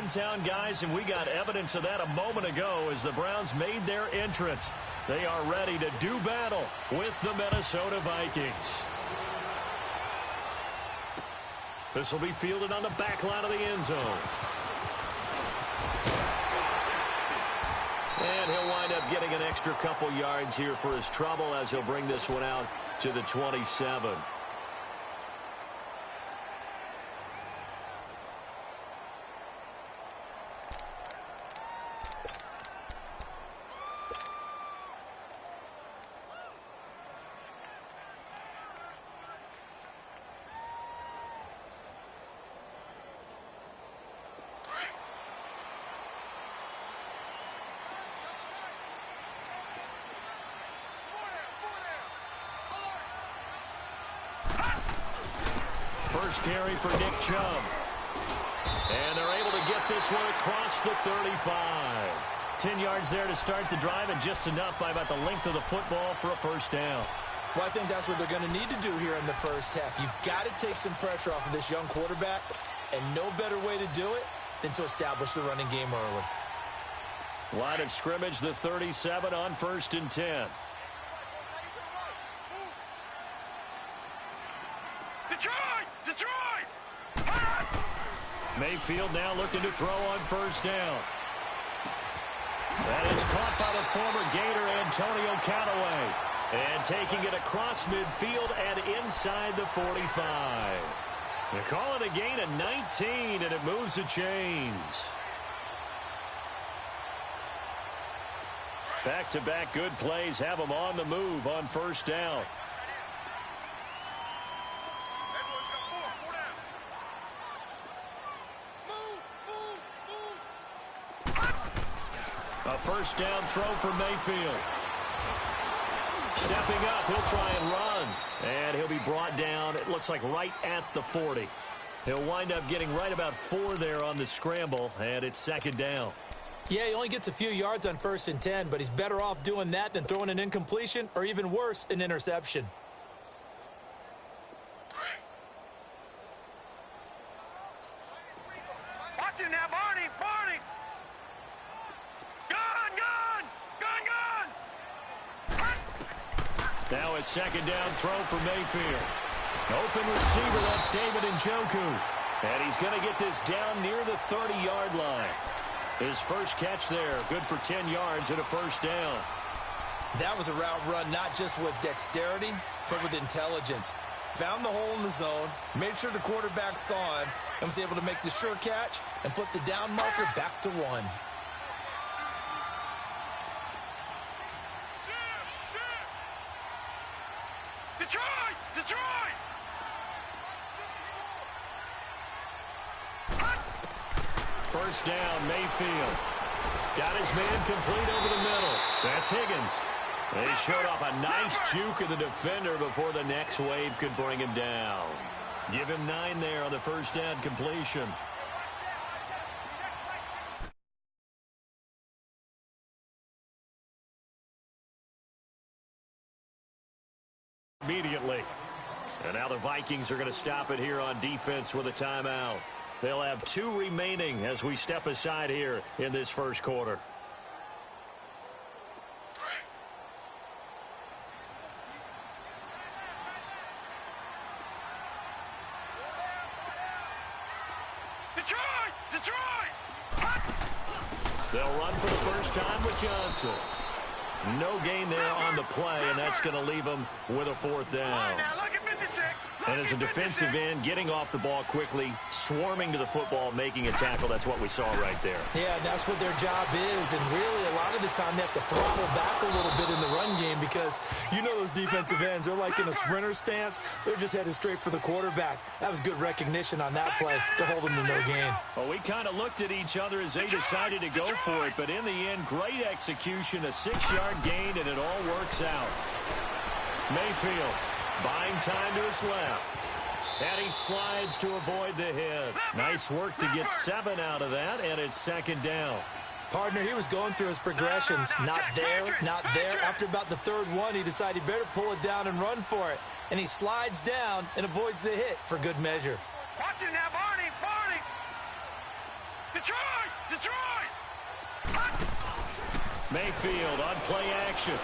hometown guys, and we got evidence of that a moment ago as the Browns made their entrance. They are ready to do battle with the Minnesota Vikings. This will be fielded on the back line of the end zone. And he'll wind up getting an extra couple yards here for his trouble as he'll bring this one out to the 27. First carry for Nick Chubb. And they're able to get this one across the 35. 10 yards there to start the drive, and just enough by about the length of the football for a first down. Well, I think that's what they're going to need to do here in the first half. You've got to take some pressure off of this young quarterback, and no better way to do it than to establish the running game early. Line of scrimmage, the 37 on 1st and 10. Mayfield now looking to throw on first down. That is caught by the former Gator Antonio Callaway. And taking it across midfield and inside the 45. They call it a gain of 19, and it moves the chains. Back-to-back good plays have them on the move on first down. A first down throw for Mayfield. Stepping up, he'll try and run. And he'll be brought down, it looks like right at the 40. He'll wind up getting right about 4 there on the scramble, and it's second down. Yeah, he only gets a few yards on 1st and 10, but he's better off doing that than throwing an incompletion or even worse, an interception. Watch him now, Barney! Barney! Now a second down throw for Mayfield. Open receiver, that's David Njoku. And he's going to get this down near the 30-yard line. His first catch there, good for 10 yards and a first down. That was a route run not just with dexterity, but with intelligence. Found the hole in the zone, made sure the quarterback saw him, and was able to make the sure catch and flip the down marker back to 1. Detroit! Detroit! First down, Mayfield. Got his man complete over the middle. That's Higgins. They showed off a nice juke of the defender before the next wave could bring him down. Give him 9 there on the first down completion. Immediately. And now the Vikings are going to stop it here on defense with a timeout. They'll have 2 remaining as we step aside here in this first quarter. Detroit! Detroit! They'll run for the first time with Johnson. No gain there on the play, and that's going to leave them with a 4th down. And as a defensive end, getting off the ball quickly, swarming to the football, making a tackle, that's what we saw right there. Yeah, that's what their job is, and really a lot of the time they have to throttle back a little bit in the run game because you know those defensive ends, they're like in a sprinter stance. They're just headed straight for the quarterback. That was good recognition on that play to hold them to no gain. Well, we kind of looked at each other as they decided to go for it, but in the end, great execution, a 6-yard gain, and it all works out. Mayfield buying time to his left. And he slides to avoid the hit. Nice work to get 7 out of that, and it's second down. Partner, he was going through his progressions. Not there, not there. After about the 3rd one, he decided he better pull it down and run for it. And he slides down and avoids the hit for good measure. Watch him now, Barney! Barney! Detroit! Detroit! Mayfield on play action.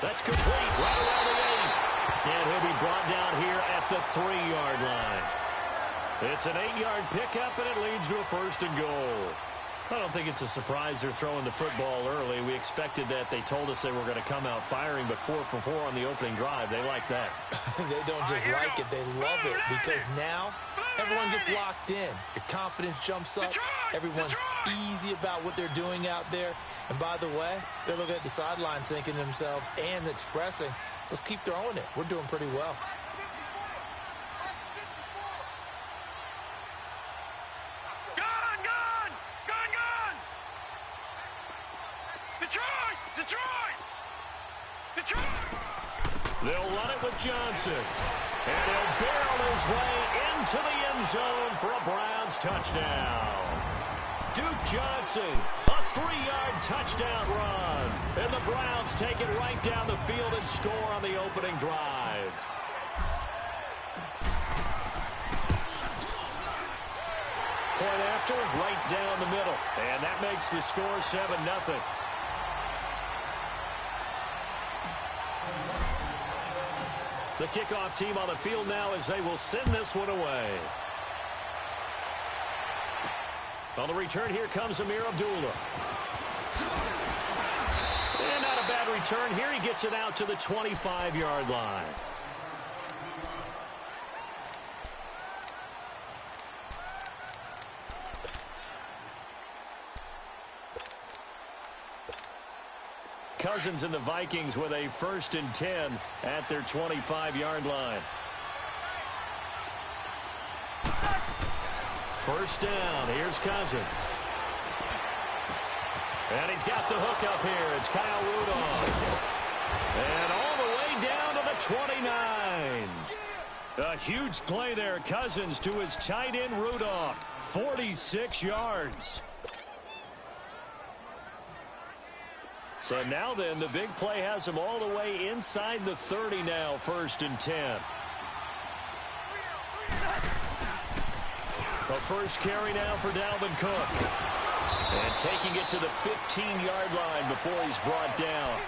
That's complete right around the 8. And he'll be brought down here at the 3-yard line. It's an 8-yard pickup, and it leads to a 1st and goal. I don't think it's a surprise they're throwing the football early. We expected that. They told us they were going to come out firing, but 4 for 4 on the opening drive. They like that. They don't just like it. They love it because now everyone gets locked in. Your confidence jumps up. Everyone's easy about what they're doing out there. And by the way, they're looking at the sideline thinking to themselves and expressing, let's keep throwing it. We're doing pretty well. Detroit! Detroit! Detroit! They'll run it with Johnson. And he'll barrel his way into the end zone for a Browns touchdown. Duke Johnson, a 3-yard touchdown run. And the Browns take it right down the field and score on the opening drive. Point after, right down the middle. And that makes the score 7-0. The kickoff team on the field now as they will send this one away. On the return, here comes Amir Abdullah. And not a bad return here. He gets it out to the 25-yard line. Cousins and the Vikings with a 1st and 10 at their 25-yard line. First down. Here's Cousins. And he's got the hook up here. It's Kyle Rudolph. And all the way down to the 29. A huge play there. Cousins to his tight end Rudolph. 46 yards. So now then, the big play has him all the way inside the 30 now, 1st and 10. A first carry now for Dalvin Cook. And taking it to the 15-yard line before he's brought down.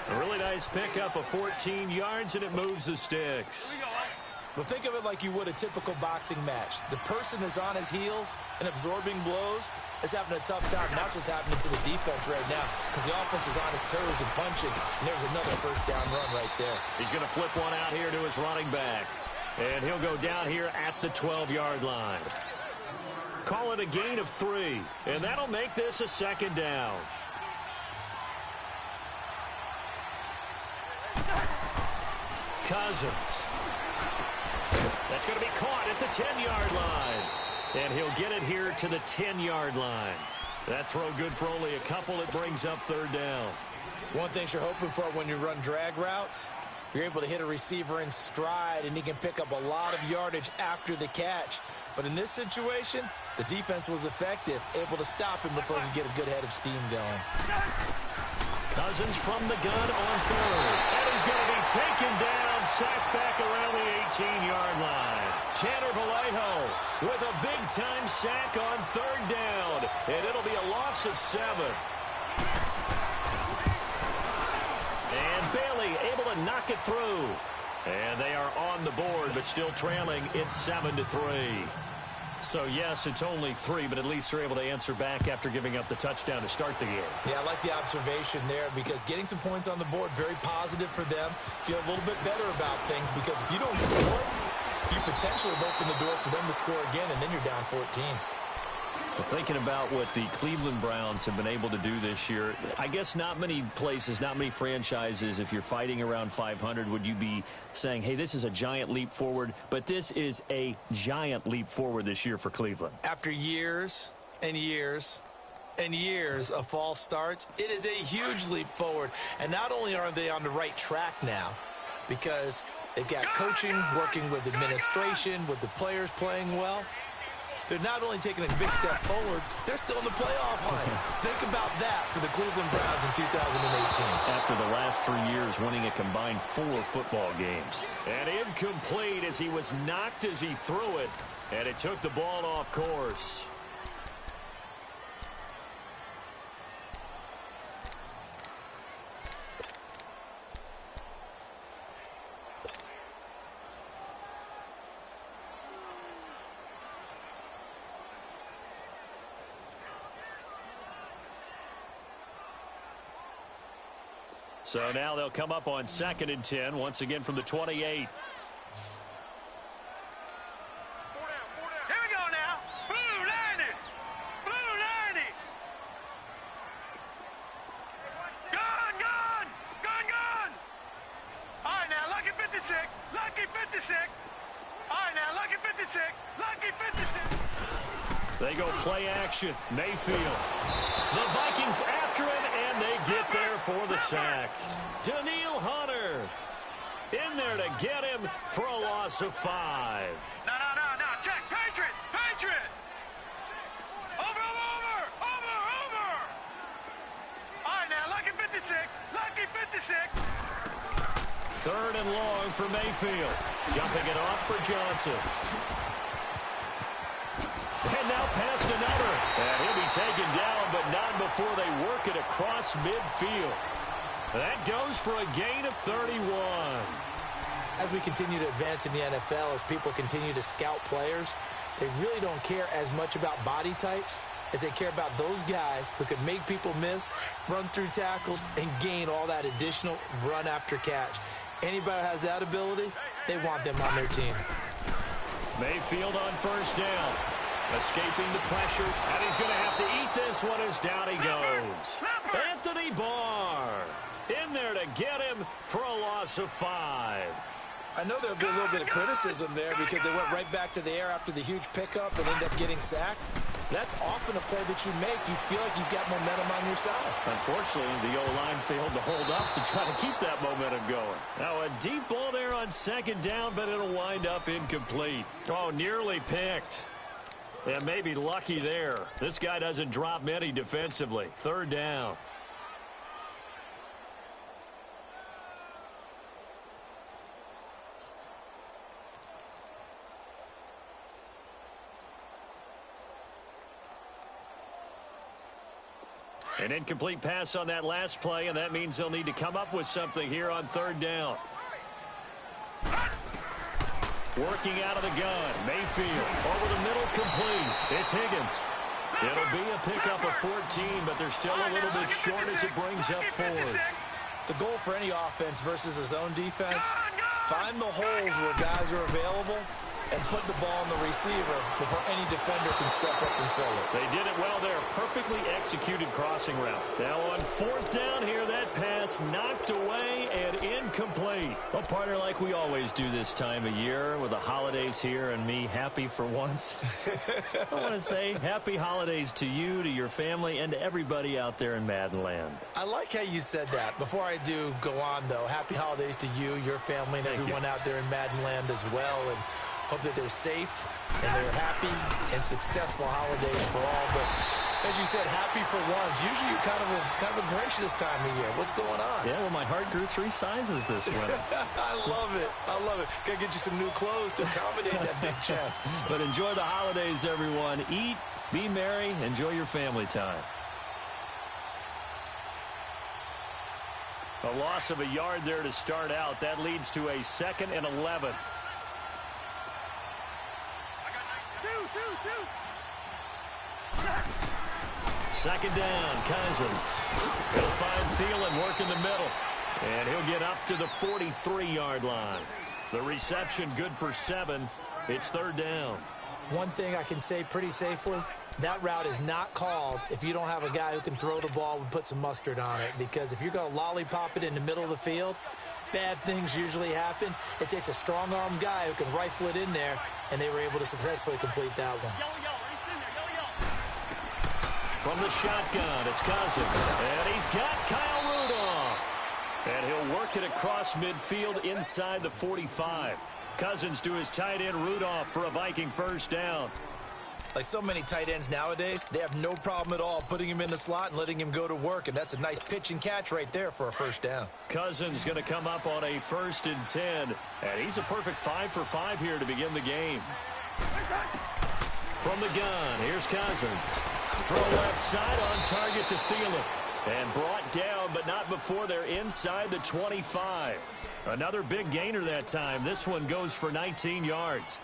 A really nice pickup of 14 yards, and it moves the sticks. Well, think of it like you would a typical boxing match. The person that's on his heels and absorbing blows is having a tough time. And that's what's happening to the defense right now because the offense is on his toes and punching. And there's another first down run right there. He's going to flip one out here to his running back. And he'll go down here at the 12-yard line. Call it a gain of 3. And that'll make this a 2nd down. Cousins. That's going to be caught at the 10-yard line. And he'll get it here to the 10-yard line. That throw good for only a couple. It brings up 3rd down. One thing you're hoping for when you run drag routes, you're able to hit a receiver in stride, and he can pick up a lot of yardage after the catch. But in this situation, the defense was effective, able to stop him before he could get a good head of steam going. Cousins from the gun on 3rd. And he's going to be taken down, sacked back around the 18-yard line. Tanner Vallejo with a big-time sack on 3rd down. And it'll be a loss of 7. And Bailey able to knock it through. And they are on the board, but still trailing. It's 7-3. So, yes, it's only 3, but at least they're able to answer back after giving up the touchdown to start the game. Yeah, I like the observation there because getting some points on the board, very positive for them. Feel a little bit better about things because if you don't score, you potentially have opened the door for them to score again, and then you're down 14. Well, thinking about what the Cleveland Browns have been able to do this year, I guess not many places, not many franchises, if you're fighting around 500, would you be saying, hey, this is a giant leap forward, but this is a giant leap forward this year for Cleveland. After years and years and years of false starts, it is a huge leap forward. And not only are they on the right track now, because they've got coaching, working with administration, with the players playing well, they're not only taking a big step forward, they're still in the playoff hunt. Think about that for the Cleveland Browns in 2018. After the last 3 years winning a combined 4 football games. And incomplete as he was knocked as he threw it. And it took the ball off course. So now they'll come up on 2nd and 10, once again from the 28. Here we go now. Blue 90. Blue 90. Gun, gun. Gun, gun. All right, now, lucky 56. Lucky 56. All right, now, lucky 56. Lucky 56. They go play action. Mayfield. The Vikings after him, and they get there for the sack. Daniil Hunter in there to get him for a loss of 5. No. Check. Patriot. Patriot. Over. All right, now, lucky 56. Lucky 56. 3rd and long for Mayfield. Jumping it off for Johnson. And now past another. And he'll be taken down, but not before they work it across midfield. That goes for a gain of 31. As we continue to advance in the NFL, as people continue to scout players, they really don't care as much about body types as they care about those guys who can make people miss, run through tackles, and gain all that additional run after catch. Anybody who has that ability, they want them on their team. Mayfield on 1st down. Escaping the pressure, and he's going to have to eat this one as down he goes. Anthony Barr in there to get him for a loss of 5. I know there'll be a little bit of criticism there because they went right back to the air after the huge pickup and ended up getting sacked. That's often a play that you make. You feel like you've got momentum on your side. Unfortunately, the O-line failed to hold up to try to keep that momentum going. Now, a deep ball there on 2nd down, but it'll wind up incomplete. Oh, nearly picked. And maybe lucky there. This guy doesn't drop many defensively. 3rd down. An incomplete pass on that last play, and that means they'll need to come up with something here on 3rd down. Working out of the gun. Mayfield over the middle, complete. It's Higgins. It'll be a pickup of 14, but they're still a little bit short as it brings up 4th. The goal for any offense versus a zone defense, find the holes where guys are available and put the ball on the receiver before any defender can step up and fill it. They did it well there. Perfectly executed crossing route. Now on 4th down here, that pass knocked away and incomplete. Well, partner, like we always do this time of year with the holidays here and me happy for once. I want to say happy holidays to you, to your family, and to everybody out there in Madden Land. I like how you said that. Before I do go on, though, happy holidays to you, your family, and everyone out there in Madden Land as well. And hope that they're safe and they're happy and successful holidays for all. But as you said, happy for once. Usually you're kind of a Grinch this time of year. What's going on? Yeah, well, my heart grew 3 sizes this winter. I love it. I love it. Got to get you some new clothes to accommodate that big chest. But enjoy the holidays, everyone. Eat, be merry, enjoy your family time. A loss of a yard there to start out. That leads to a 2nd and 11. 2nd down, Cousins. He'll find Thielen work in the middle. And he'll get up to the 43-yard line. The reception good for 7. It's 3rd down. One thing I can say pretty safely, that route is not called if you don't have a guy who can throw the ball and put some mustard on it. Because if you're going to lollipop it in the middle of the field, bad things usually happen. It takes a strong-arm guy who can rifle it in there, and they were able to successfully complete that one. From the shotgun, it's Cousins. And he's got Kyle Rudolph. And he'll work it across midfield inside the 45. Cousins to his tight end, Rudolph, for a Viking 1st down. Like so many tight ends nowadays, they have no problem at all putting him in the slot and letting him go to work. And that's a nice pitch and catch right there for a 1st down. Cousins going to come up on a 1st and 10. And he's a perfect 5 for 5 here to begin the game. From the gun, here's Cousins. Throw left side on target to Thielen. And brought down, but not before they're inside the 25. Another big gainer that time. This one goes for 19 yards.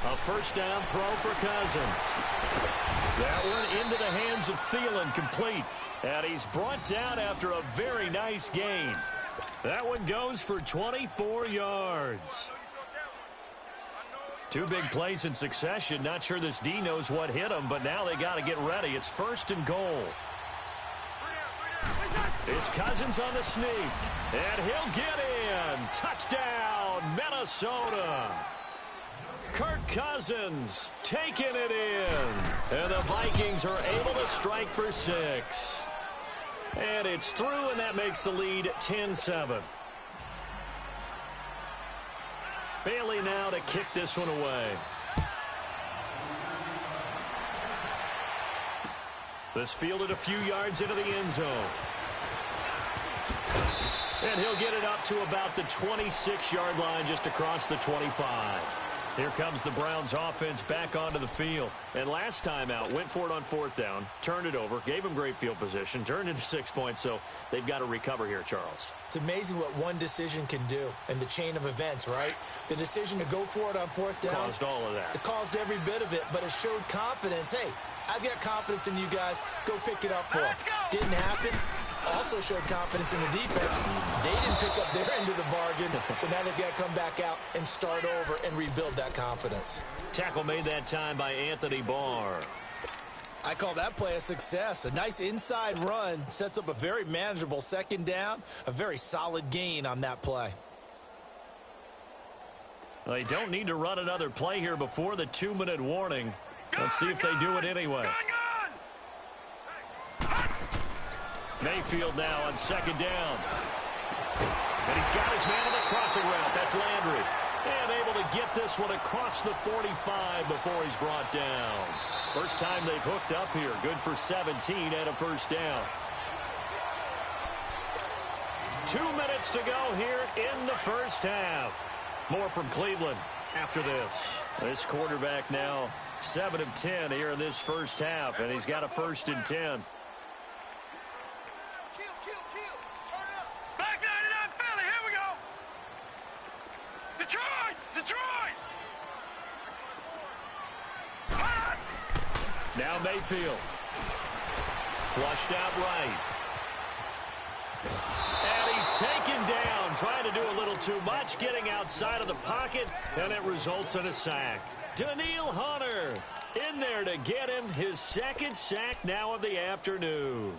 A first down throw for Cousins. That one into the hands of Thielen, complete. And he's brought down after a very nice gain. That one goes for 24 yards. Two big plays in succession. Not sure this D knows what hit him, but now they got to get ready. It's first and goal. It's Cousins on the sneak, and he'll get in. Touchdown, Minnesota. Kirk Cousins taking it in, and the Vikings are able to strike for 6. And it's through, and that makes the lead 10-7. Bailey now to kick this one away. This fielded a few yards into the end zone. And he'll get it up to about the 26-yard line, just across the 25. Here comes the Browns offense back onto the field. And last time out, went for it on 4th down, turned it over, gave him great field position, turned into 6 points, so they've got to recover here, Charles. It's amazing what one decision can do in the chain of events, right? The decision to go for it on 4th down. Caused all of that. It caused every bit of it, but it showed confidence. Hey, I've got confidence in you guys. Go pick it up for them. Didn't happen. Also showed confidence in the defense. They didn't pick up their end of the bargain, so now they've got to come back out and start over and rebuild that confidence. Tackle made that time by Anthony Barr. I call that play a success. A nice inside run sets up a very manageable 2nd down, a very solid gain on that play. They don't need to run another play here before the 2-minute warning. Let's see if they do it anyway. Mayfield now on 2nd down. And he's got his man on the crossing route. That's Landry. And able to get this one across the 45 before he's brought down. First time they've hooked up here. Good for 17 and a first down. 2 minutes to go here in the first half. More from Cleveland after this. This quarterback now 7 of 10 here in this first half. And he's got a 1st and 10. Now Mayfield. Flushed out right. And he's taken down, trying to do a little too much, getting outside of the pocket, and it results in a sack. Daniil Hunter in there to get him his 2nd sack now of the afternoon.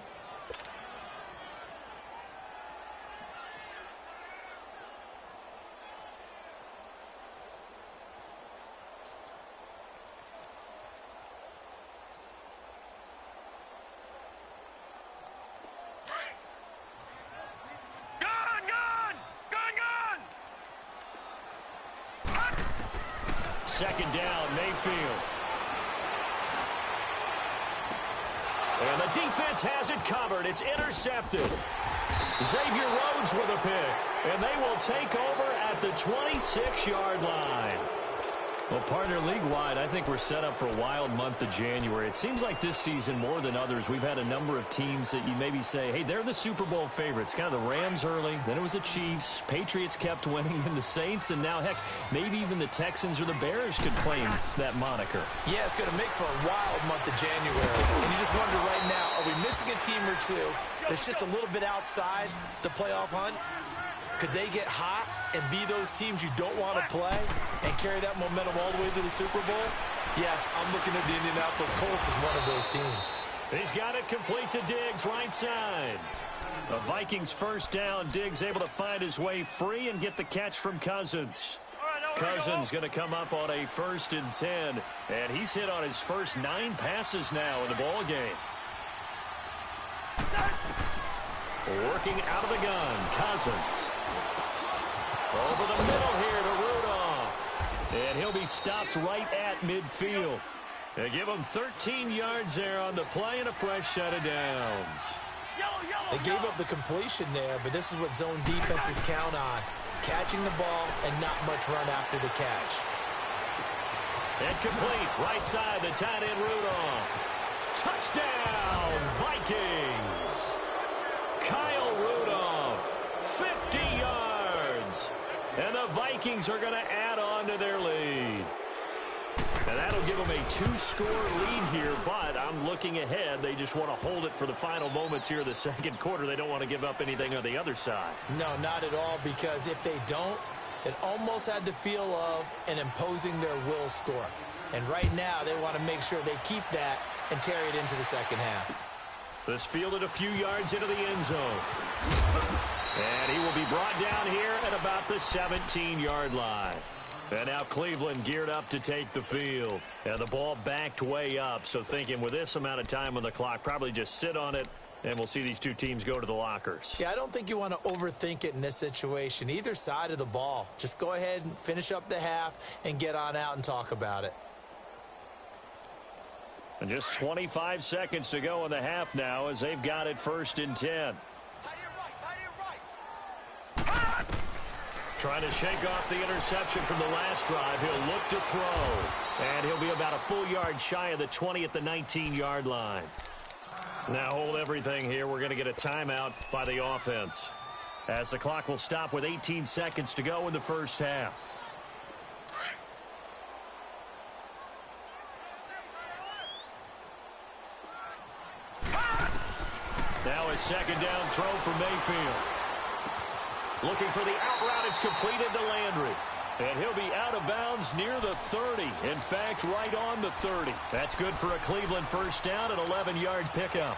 Second down, Mayfield. And the defense has it covered. It's intercepted. Xavier Rhodes with a pick. And they will take over at the 26-yard line. Well, partner, league-wide, I think we're set up for a wild month of January. It seems like this season, more than others, we've had a number of teams that you maybe say, hey, they're the Super Bowl favorites. Kind of the Rams early, then it was the Chiefs. Patriots kept winning, and the Saints, and now, heck, maybe even the Texans or the Bears could claim that moniker. Yeah, it's going to make for a wild month of January. And you just wonder right now, are we missing a team or two that's just a little bit outside the playoff hunt? Could they get hot and be those teams you don't want to play and carry that momentum all the way to the Super Bowl? Yes, I'm looking at the Indianapolis Colts as one of those teams. He's got it complete to Diggs, right side. The Vikings first down. Diggs able to find his way free and get the catch from Cousins. Cousins going to come up on a 1st and 10. And he's hit on his first 9 passes now in the ball game. Working out of the gun, Cousins. Over the middle here to Rudolph. And he'll be stopped right at midfield. They give him 13 yards there on the play and a fresh set of downs. They gave up the completion there, but this is what zone defenses count on. Catching the ball and not much run after the catch. And complete, right side, the tight end Rudolph. Touchdown, Vikings. Kyle Rudolph, 50 yards. And the Vikings are going to add on to their lead. And that'll give them a 2-score lead here, but I'm looking ahead. They just want to hold it for the final moments here of the second quarter. They don't want to give up anything on the other side. No, not at all, because if they don't, it almost had the feel of an imposing their will score. And right now, they want to make sure they keep that and carry it into the second half. This fielded a few yards into the end zone. And he will be brought down here at about the 17-yard line. And now Cleveland geared up to take the field. And the ball backed way up, so thinking with this amount of time on the clock, probably just sit on it, and we'll see these two teams go to the lockers. Yeah, I don't think you want to overthink it in this situation. Either side of the ball. Just go ahead and finish up the half and get on out and talk about it. And just 25 seconds to go in the half now as they've got it 1st and 10. Trying to shake off the interception from the last drive. He'll look to throw. And he'll be about a full yard shy of the 20 at the 19-yard line. Now hold everything here. We're going to get a timeout by the offense, as the clock will stop with 18 seconds to go in the first half. Now a second down throw for Mayfield. Looking for the out route. It's completed to Landry. And he'll be out of bounds near the 30. In fact, right on the 30. That's good for a Cleveland first down, an 11-yard pickup.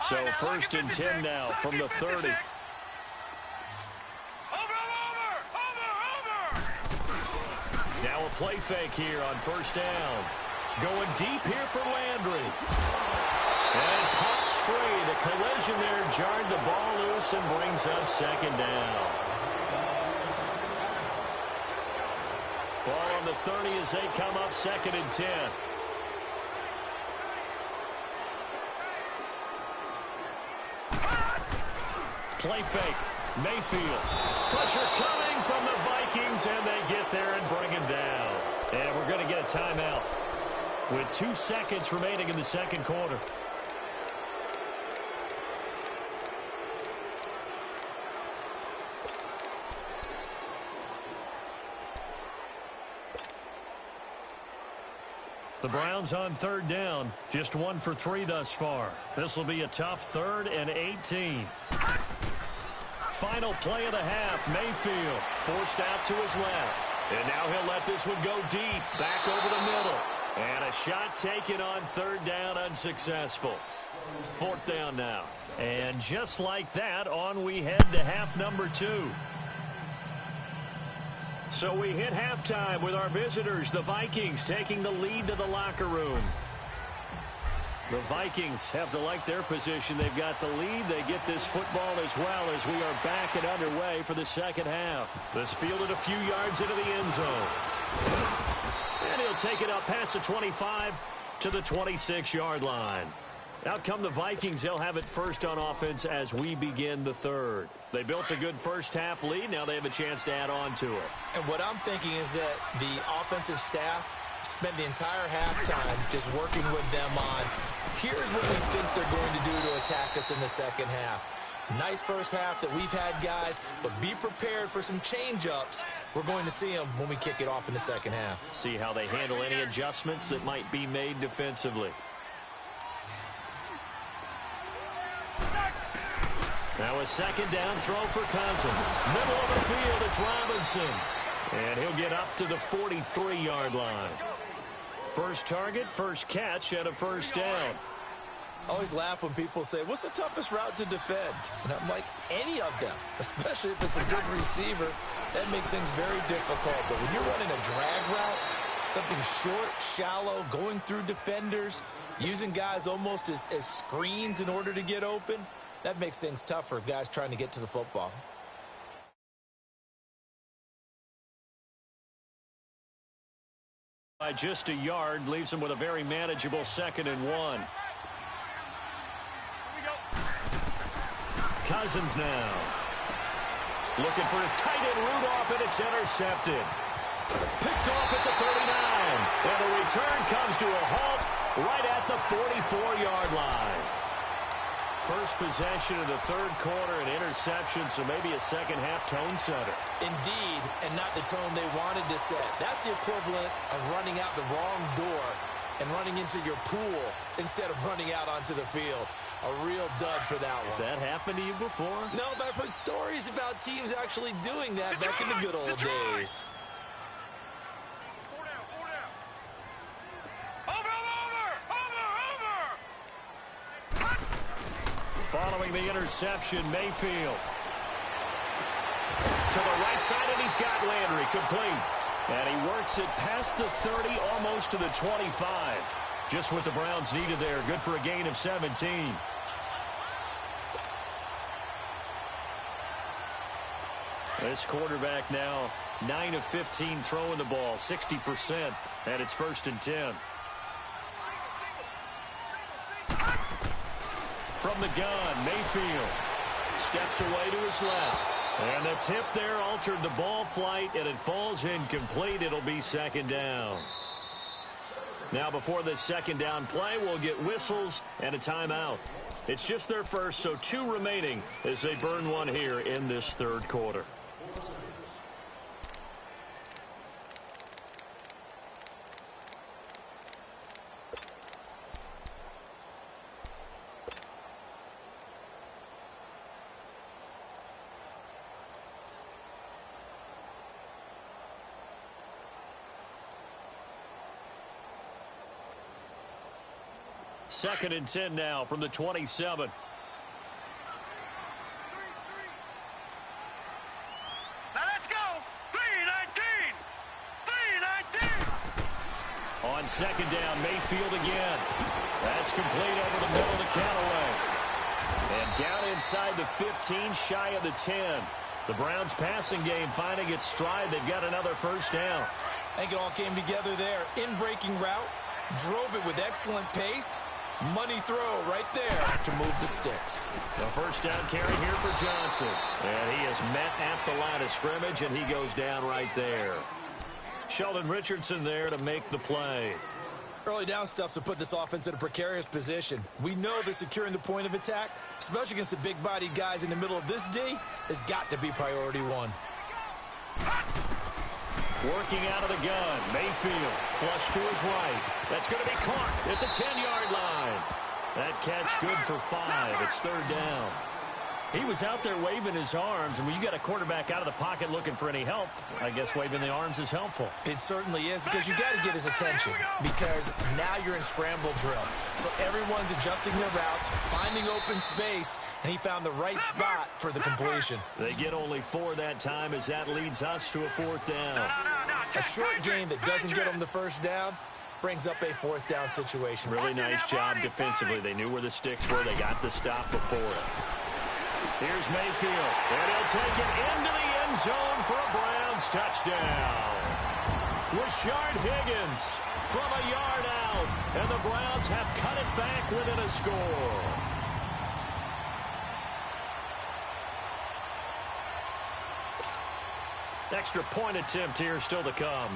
So 1st and 10 now from the 30. Now a play fake here on 1st down. Going deep here for Landry. And pops free. The collision there jarred the ball loose and brings up 2nd down. Ball on the 30 as they come up 2nd and 10. Play fake. Mayfield. Pressure coming from the Vikings, and they get there and bring him down. And we're going to get a timeout with 2 seconds remaining in the second quarter. The Browns on 3rd down, just 1 for 3 thus far. This will be a tough 3rd and 18. Final play of the half. Mayfield forced out to his left. And now he'll let this one go deep, back over the middle. And a shot taken on 3rd down, unsuccessful. 4th down now. And just like that, on we head to half number 2. So we hit halftime with our visitors, the Vikings, taking the lead to the locker room. The Vikings have to like their position. They've got the lead. They get this football as well as we are back and underway for the second half. This fielded a few yards into the end zone. And he'll take it up past the 25 to the 26-yard line. Out come the Vikings. They'll have it first on offense as we begin the 3rd. They built a good first half lead. Now they have a chance to add on to it. And what I'm thinking is that the offensive staff spent the entire halftime just working with them on, here's what we think they're going to do to attack us in the second half. Nice first half that we've had, guys, but be prepared for some change-ups. We're going to see them when we kick it off in the second half. See how they handle any adjustments that might be made defensively. Now a second down throw for Cousins. Middle of the field, it's Robinson. And he'll get up to the 43-yard line. First target, first catch, and a first down. I always laugh when people say, what's the toughest route to defend? And I'm like, any of them, especially if it's a good receiver. That makes things very difficult. But when you're running a drag route, something short, shallow, going through defenders, using guys almost as screens in order to get open, that makes things tough for guys trying to get to the football. By just a yard, leaves him with a very manageable 2nd and 1. Cousins now. Looking for his tight end Rudolph, and it's intercepted. Picked off at the 39. And the return comes to a halt right at the 44-yard line. First possession of the third quarter, an interception, so maybe a second-half tone setter. Indeed, and not the tone they wanted to set. That's the equivalent of running out the wrong door and running into your pool instead of running out onto the field. A real dud for that one. Has that happened to you before? No, but I've heard stories about teams actually doing that back in the good old days. Following the interception, Mayfield. To the right side, and he's got Landry complete. And he works it past the 30, almost to the 25. Just what the Browns needed there. Good for a gain of 17. This quarterback now 9 of 15 throwing the ball, 60%, and it's 1st and 10. From the gun, Mayfield steps away to his left. And the tip there altered the ball flight, and it falls incomplete. It'll be 2nd down. Now, before this 2nd down play, we'll get whistles and a timeout. It's just their first, so 2 remaining as they burn one here in this 3rd quarter. Second and 10 now from the 27. Now let's go. 3-19. 3-19. On 2nd down, Mayfield again. That's complete over the middle to Callaway. And down inside the 15, shy of the 10. The Browns passing game finding its stride. They've got another 1st down. I think it all came together there. In-breaking route, drove it with excellent pace. Money throw right there to move the sticks. The 1st down carry here for Johnson. And he is met at the line of scrimmage, and he goes down right there. Sheldon Richardson there to make the play. Early down stuff to put this offense in a precarious position. We know that securing the point of attack, especially against the big-bodied guys in the middle of this D, has got to be priority 1. Working out of the gun, Mayfield, flush to his right. That's going to be caught at the 10-yard line. That catch good for 5. It's 3rd down. He was out there waving his arms, and when you got a quarterback out of the pocket looking for any help, I guess waving the arms is helpful. It certainly is, because you got to get his attention, because now you're in scramble drill. So everyone's adjusting their routes, finding open space, and he found the right spot for the completion. They get only 4 that time as that leads us to a 4th down. A short gain that doesn't get them the 1st down brings up a 4th down situation. Really nice job defensively. They knew where the sticks were. They got the stop before it. Here's Mayfield, and he'll take it into the end zone for a Browns touchdown. Rashard Higgins from a yard out, and the Browns have cut it back within a score. Extra point attempt here still to come.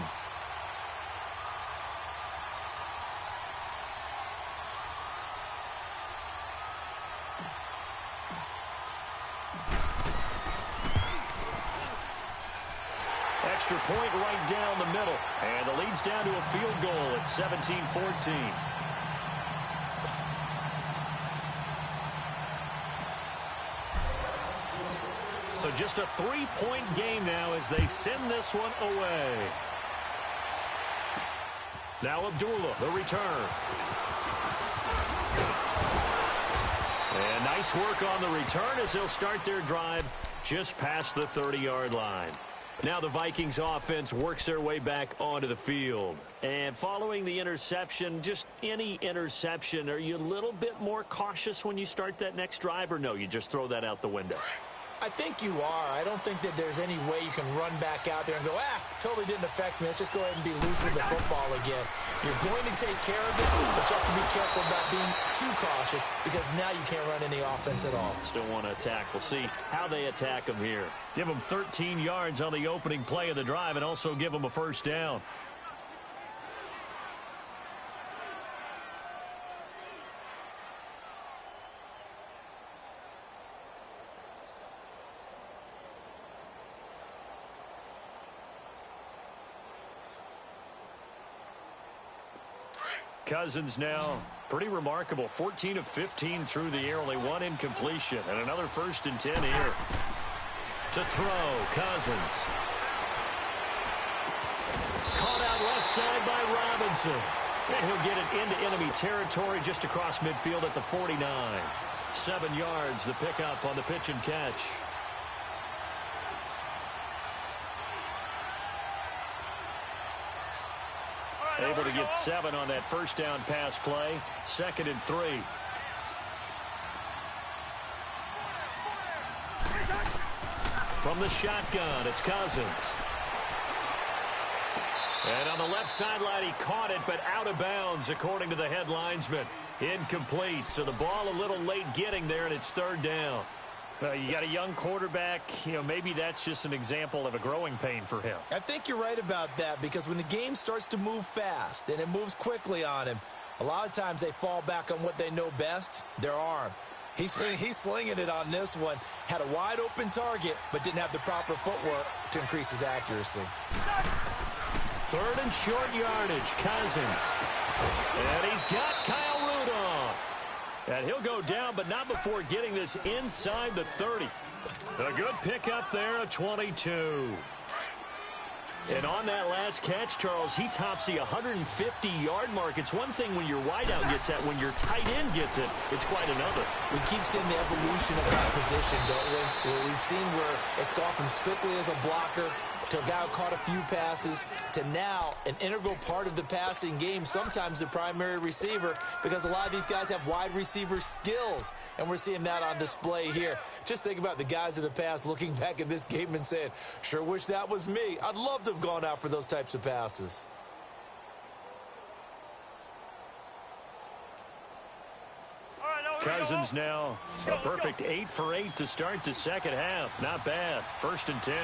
Extra point right down the middle. And the lead's down to a field goal at 17-14. So just a 3-point game now as they send this one away. Now Abdullah, the return. And nice work on the return as they'll start their drive just past the 30-yard line. Now the Vikings offense works their way back onto the field. And following the interception, just any interception, are you a little bit more cautious when you start that next drive, or no, you just throw that out the window? I think you are. I don't think that there's any way you can run back out there and go, totally didn't affect me. Let's just go ahead and be loose with the football again. You're going to take care of it, but you have to be careful about being too cautious because now you can't run any offense at all. Still want to attack. We'll see how they attack them here. Give them 13 yards on the opening play of the drive and also give them a first down. Cousins now, pretty remarkable. 14 of 15 through the air, only one incompletion. And another 1st and 10 here. To throw, Cousins. Caught out left side by Robinson. And he'll get it into enemy territory just across midfield at the 49. 7 yards, the pickup on the pitch and catch. Able to get 7 on that first down pass play. 2nd and 3. From the shotgun, it's Cousins. And on the left sideline, he caught it, but out of bounds, according to the head linesman. Incomplete, so the ball a little late getting there, and it's 3rd down. You got a young quarterback, maybe that's just an example of a growing pain for him. I think you're right about that because when the game starts to move fast and it moves quickly on him, a lot of times they fall back on what they know best, their arm. He's slinging it on this one. Had a wide open target, but didn't have the proper footwork to increase his accuracy. 3rd and short yardage, Cousins. And he's got Kyle Rudolph. And he'll go down, but not before getting this inside the 30. A good pickup there at 22. And on that last catch, Charles, he tops the 150-yard mark. It's one thing when your wideout gets that. When your tight end gets it, it's quite another. We keep seeing the evolution of that position, don't we? Where we've seen where it's gone from strictly as a blocker to a guy who caught a few passes to now an integral part of the passing game, sometimes the primary receiver, because a lot of these guys have wide receiver skills, and we're seeing that on display here. Just think about the guys of the past looking back at this game and saying, sure wish that was me. I'd love to have gone out for those types of passes. Cousins now a perfect 8 for 8 to start the second half. Not bad. 1st and 10.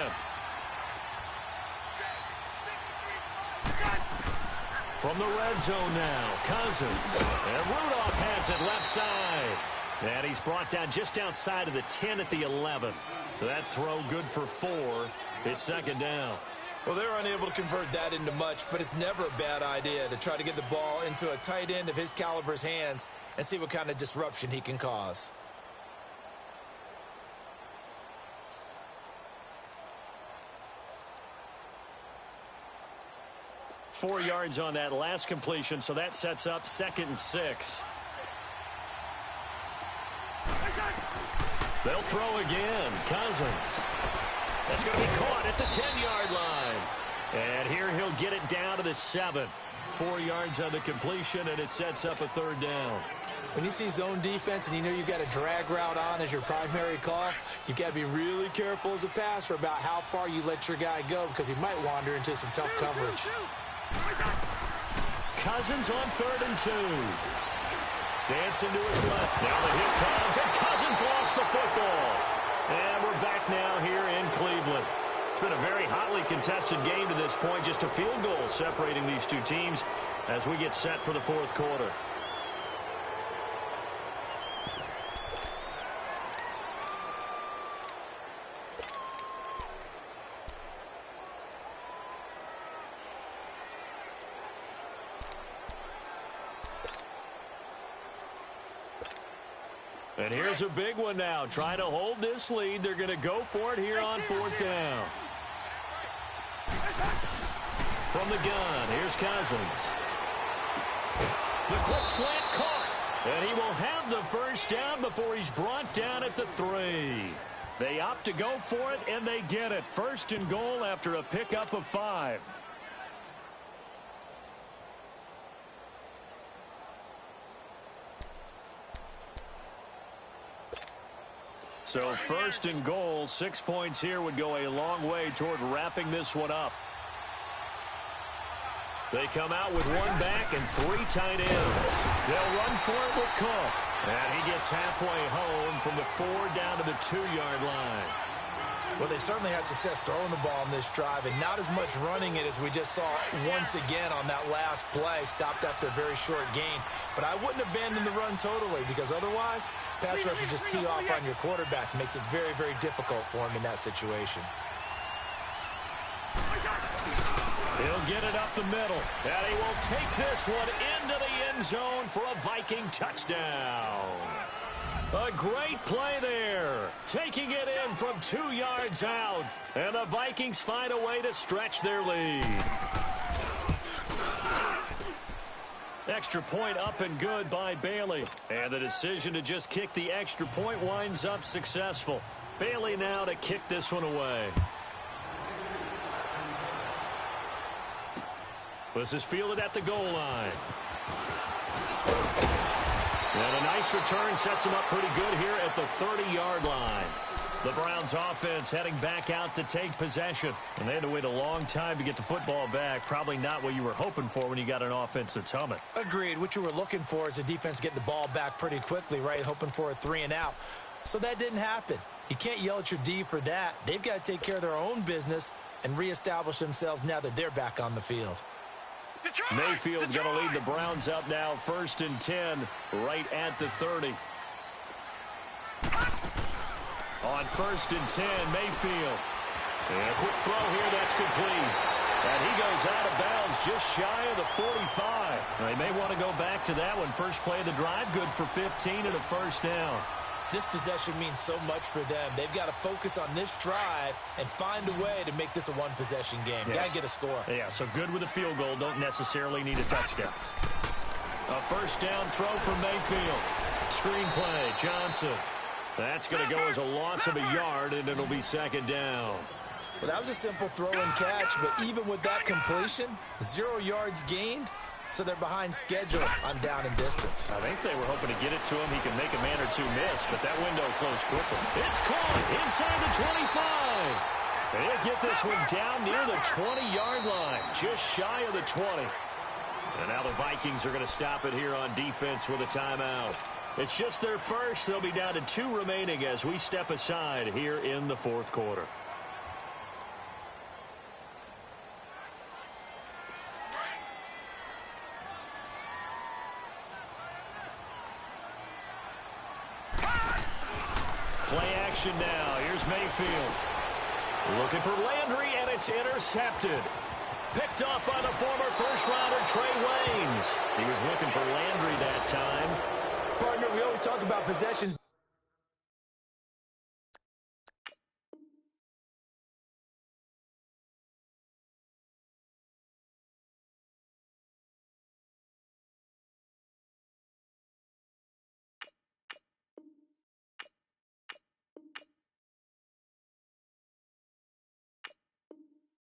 From the red zone now, Cousins. And Rudolph has it left side. And he's brought down just outside of the 10 at the 11. That throw good for 4. It's 2nd down. Well, they're unable to convert that into much, but it's never a bad idea to try to get the ball into a tight end of his caliber's hands and see what kind of disruption he can cause. Four yards on that last completion, so that sets up 2nd and 6. They'll throw again. Cousins. That's going to be caught at the 10-yard line. And here he'll get it down to the 7. 4 yards on the completion, and it sets up a 3rd down. When you see zone defense and you know you've got a drag route on as your primary call, you've got to be really careful as a passer about how far you let your guy go because he might wander into some tough coverage. Cousins on 3rd and 2. Dancing to his left. Now the hit comes, and Cousins lost the football. And we're back now here in Cleveland. It's been a very hotly contested game to this point. Just a field goal separating these two teams as we get set for the 4th quarter. And here's a big one now. Trying to hold this lead. They're going to go for it here on 4th down. From the gun, here's Cousins. The quick slant caught. And he will have the first down before he's brought down at the 3. They opt to go for it, and they get it. 1st and goal after a pickup of 5. So first and goal, 6 points here would go a long way toward wrapping this one up. They come out with one back and 3 tight ends. They'll run for it with Cook. And he gets halfway home from the 4 down to the 2-yard line. Well, they certainly had success throwing the ball on this drive, and not as much running it as we just saw once again on that last play. Stopped after a very short gain. But I wouldn't abandon the run totally, because otherwise, pass rushers just tee off on your quarterback. Makes it very, very difficult for him in that situation. He'll get it up the middle, and he will take this one into the end zone for a Viking touchdown. A great play there, taking it in from 2 yards out, and the Vikings find a way to stretch their lead. Extra point up and good by Bailey, and the decision to just kick the extra point winds up successful. Bailey now to kick this one away. This is fielded at the goal line. And a nice return sets him up pretty good here at the 30-yard line. The Browns offense heading back out to take possession. And they had to wait a long time to get the football back. Probably not what you were hoping for when you got an offense that's humming. Agreed. What you were looking for is the defense getting the ball back pretty quickly, right? Hoping for a 3 and out. So that didn't happen. You can't yell at your D for that. They've got to take care of their own business and reestablish themselves now that they're back on the field. Mayfield going to lead the Browns up now, 1st and 10, right at the 30. On 1st and 10, Mayfield. And a quick throw here, that's complete. And he goes out of bounds just shy of the 45. They may want to go back to that one. First play of the drive, good for 15 and a first down. This possession means so much for them. They've got to focus on this drive and find a way to make this a one-possession game. Yes. Got to get a score. Yeah, so good with a field goal. Don't necessarily need a touchdown. A first down throw from Mayfield. Screen play, Johnson. That's going to go as a loss of a yard, and it'll be 2nd down. Well, that was a simple throw and catch, but even with that completion, 0 yards gained. So they're behind schedule on down and distance. I think they were hoping to get it to him. He can make a man or two miss, but that window closed quickly. It's caught inside the 25. They'll get this one down near the 20-yard line, just shy of the 20. And now the Vikings are going to stop it here on defense with a timeout. It's just their first. They'll be down to 2 remaining as we step aside here in the 4th quarter. Play action now. Here's Mayfield. Looking for Landry, and it's intercepted. Picked up by the former first-rounder Trey Waynes. He was looking for Landry that time. Partner, we always talk about possessions.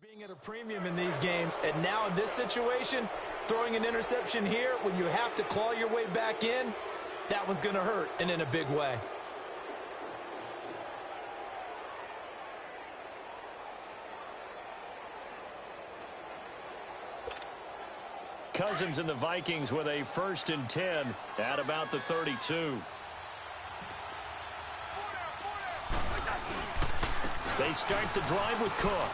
Being at a premium in these games, and now in this situation, throwing an interception here when you have to claw your way back in, that one's going to hurt, and in a big way. Cousins and the Vikings with a 1st and 10 at about the 32. They start the drive with Cook.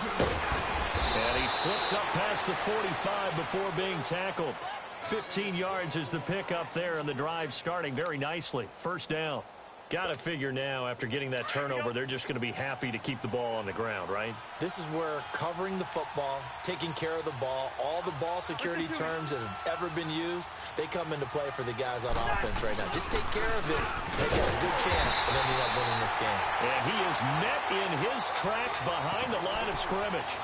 And he slips up past the 45 before being tackled. 15 yards is the pickup there, and the drive starting very nicely. 1st down. Got to figure now, after getting that turnover, they're just going to be happy to keep the ball on the ground, right? This is where covering the football, taking care of the ball, all the ball security terms that have ever been used, they come into play for the guys on offense right now. Just take care of it. They got a good chance of ending up winning this game. And he is met in his tracks behind the line of scrimmage.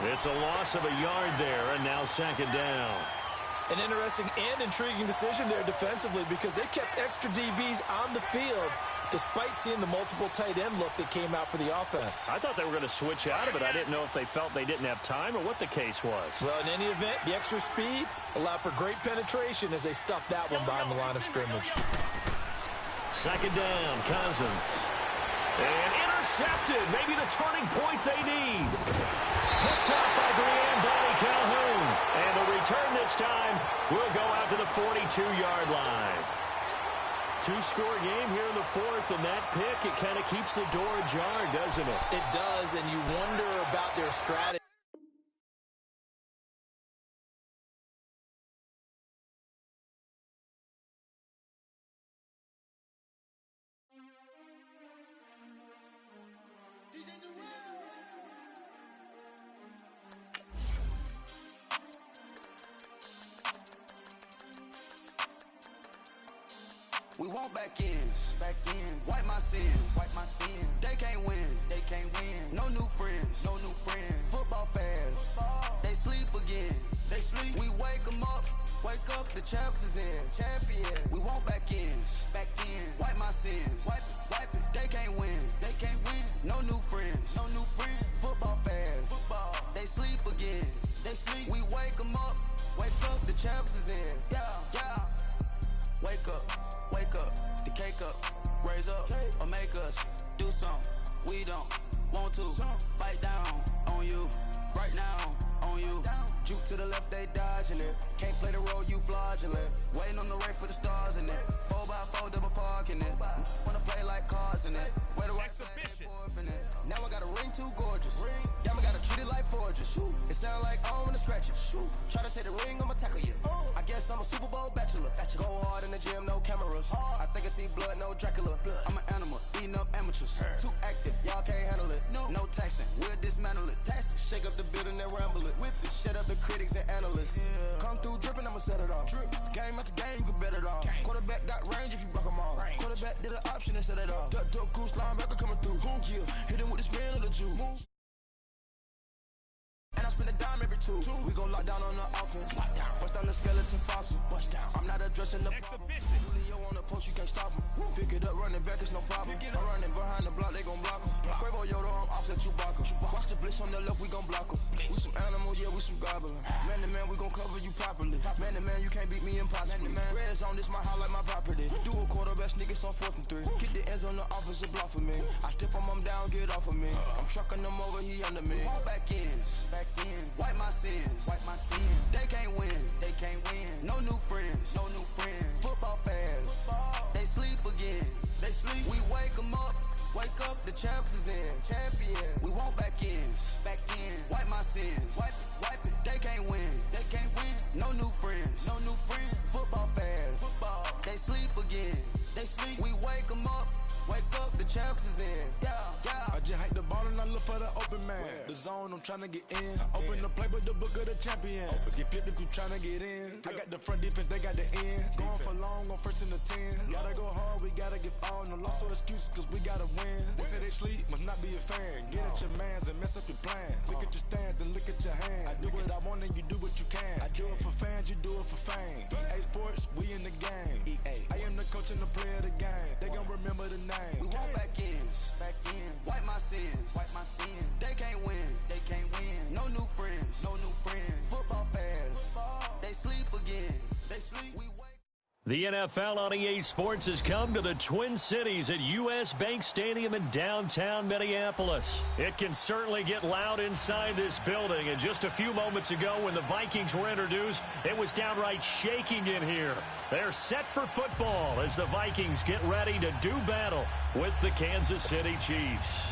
It's a loss of a yard there, and now 2nd down. An interesting and intriguing decision there defensively, because they kept extra DBs on the field despite seeing the multiple tight end look that came out for the offense. I thought they were going to switch out of it. I didn't know if they felt they didn't have time or what the case was. Well, in any event, the extra speed allowed for great penetration as they stuffed that one behind the line of scrimmage. Second down, Cousins. And intercepted. Maybe the turning point they need. Picked up by Brian Calhoun. And the return this time will go out to the 42-yard line. Two-score game here in the fourth, and that pick, it kind of keeps the door ajar, doesn't it? It does, and you wonder about their strategy. We want back ends, wipe my sins, They can't win, No new friends, Football fans, they sleep again, We wake them up, the champs is in, champion. We want back ends, wipe my sins, wipe it. They can't win, No new friends, Football fans, they sleep again, We wake them up, the champs is in, yeah. Wake up, the cake up, raise up, or make us do something we don't want to. Bite down on you, right now on you. Juke to the left, they dodging it. Can't play the role, you fraudulent. Waiting on the right for the stars in it. 4x4 double parking it. Wanna play like cars in it. Where the right flag in it. Now I got a ring too gorgeous. Damn, I gotta treat it like forges. It sound like I don't wanna scratch it. Try to take the ring, I'ma tackle you. I guess I'm a Super Bowl bachelor. Go hard in the gym, no cameras. I think I see blood, no Dracula. I'm an animal, eating up amateurs. Too active, y'all can't handle it. No taxing, we'll dismantle it. Shake up the building and ramble it. Shut up the critics and analysts. Come through dripping, I'ma set it off. Game after game, you can bet it off. Quarterback got range if you block them all. Quarterback did an option and set it off. Duck, goose, linebacker coming through. Yeah, hit him with the spin of the Jew. And I spend a dime every two. We gon' lock down on the offense. Bust down the skeleton fossil. I'm not addressing the problem. Leo on the post, you can't stop him. Pick it up, running back, it's no problem. I'm running behind the block, they gon' block him. Quavo Yoda, I'm offset Chewbacca. Watch the blitz on the left, we gon' block him. We some animal, yeah, we some goblin. Man to man, we gon' cover you properly. Man to man, you can't beat me impossibly. Red zone, this my highlight, my property. Do a quarterback, niggas on 4th and 3. Get the ends on the offensive block for me. I stiff him down, get off of me. I'm trucking them over, he under me. Back ends, wipe my sins, They can't win, No new friends, Football fans, they sleep again, We wake them up, the champs is in, champion. We want back ends, wipe my sins, wipe it. They can't win, No new friends, Football fans, they sleep again, We wake them up, the champs is in, yeah. I just hike the ball and I look for the open man. The zone, I'm trying to get in. Open the playbook, the book of the champion. Get flipped if you trying to get in. I got the front defense, they got the end. Going for long, on 1st and 10. Gotta go hard, we gotta get all. No loss or excuses, cause we gotta win. They say they sleep, must not be a fan. Get at your mans and mess up your plans. Look at your stands and look at your hands. I do what I want and you do what you can. I do it for fans, you do it for fame. EA Sports, we in the game. I am the coach and the player of the game. They gon' remember the name. We want back ends, wipe my sins, They can't win, No new friends, Football fans, they sleep again, We wake. The NFL on EA Sports has come to the Twin Cities at US Bank Stadium in downtown Minneapolis. It can certainly get loud inside this building, and just a few moments ago when the Vikings were introduced, it was downright shaking in here. They're set for football as the Vikings get ready to do battle with the Kansas City Chiefs.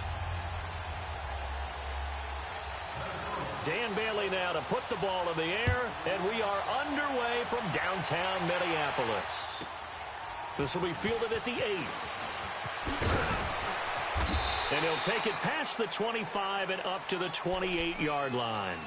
Dan Bailey now to put the ball in the air, and we are underway from downtown Minneapolis. This will be fielded at the 8. And he'll take it past the 25 and up to the 28-yard line.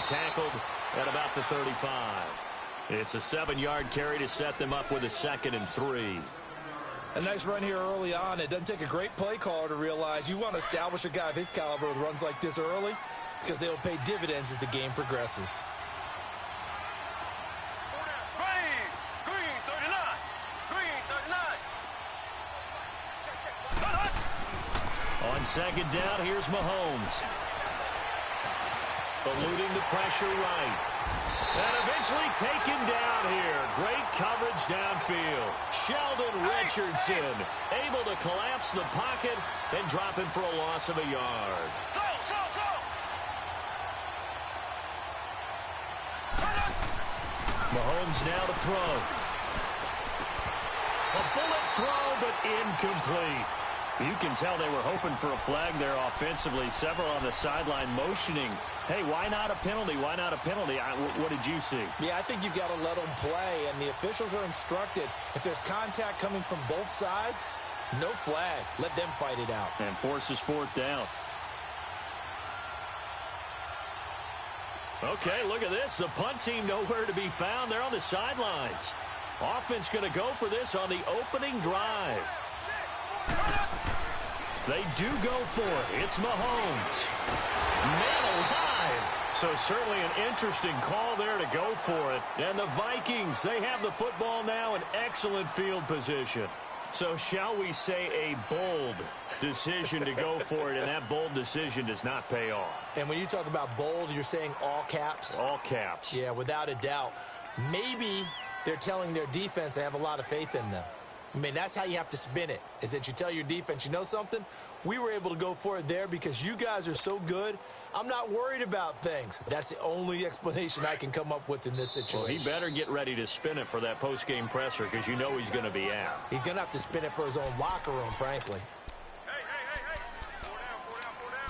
Tackled at about the 35. It's a 7-yard carry to set them up with a 2nd and 3. A nice run here early on. It doesn't take a great play caller to realize you want to establish a guy of his caliber with runs like this early. because they'll pay dividends as the game progresses. Green 39. Green 39. On second down, here's Mahomes. Eluding the pressure right. And eventually taken down here. Great coverage downfield. Sheldon Richardson able to collapse the pocket and drop him for a loss of a yard. Mahomes now to throw. A bullet throw, but incomplete. You can tell they were hoping for a flag there offensively. Several on the sideline motioning. Hey, why not a penalty? Why not a penalty? What did you see? Yeah, I think you've got to let them play, and the officials are instructed. If there's contact coming from both sides, no flag. Let them fight it out. And forces fourth down. Okay, look at this. The punt team nowhere to be found. They're on the sidelines. Offense going to go for this on the opening drive. They do go for it. It's Mahomes. Man alive. So certainly an interesting call there to go for it. And the Vikings, they have the football now in excellent field position. So shall we say a bold decision to go for it, and that bold decision does not pay off. And when you talk about bold, you're saying all caps? All caps. Yeah, without a doubt. Maybe they're telling their defense they have a lot of faith in them. I mean, that's how you have to spin it, is that you tell your defense, you know something? We were able to go for it there because you guys are so good. I'm not worried about things. That's the only explanation I can come up with in this situation. Well, he better get ready to spin it for that post-game presser because you know he's going to be out. He's going to have to spin it for his own locker room, frankly. Hey. 4 down.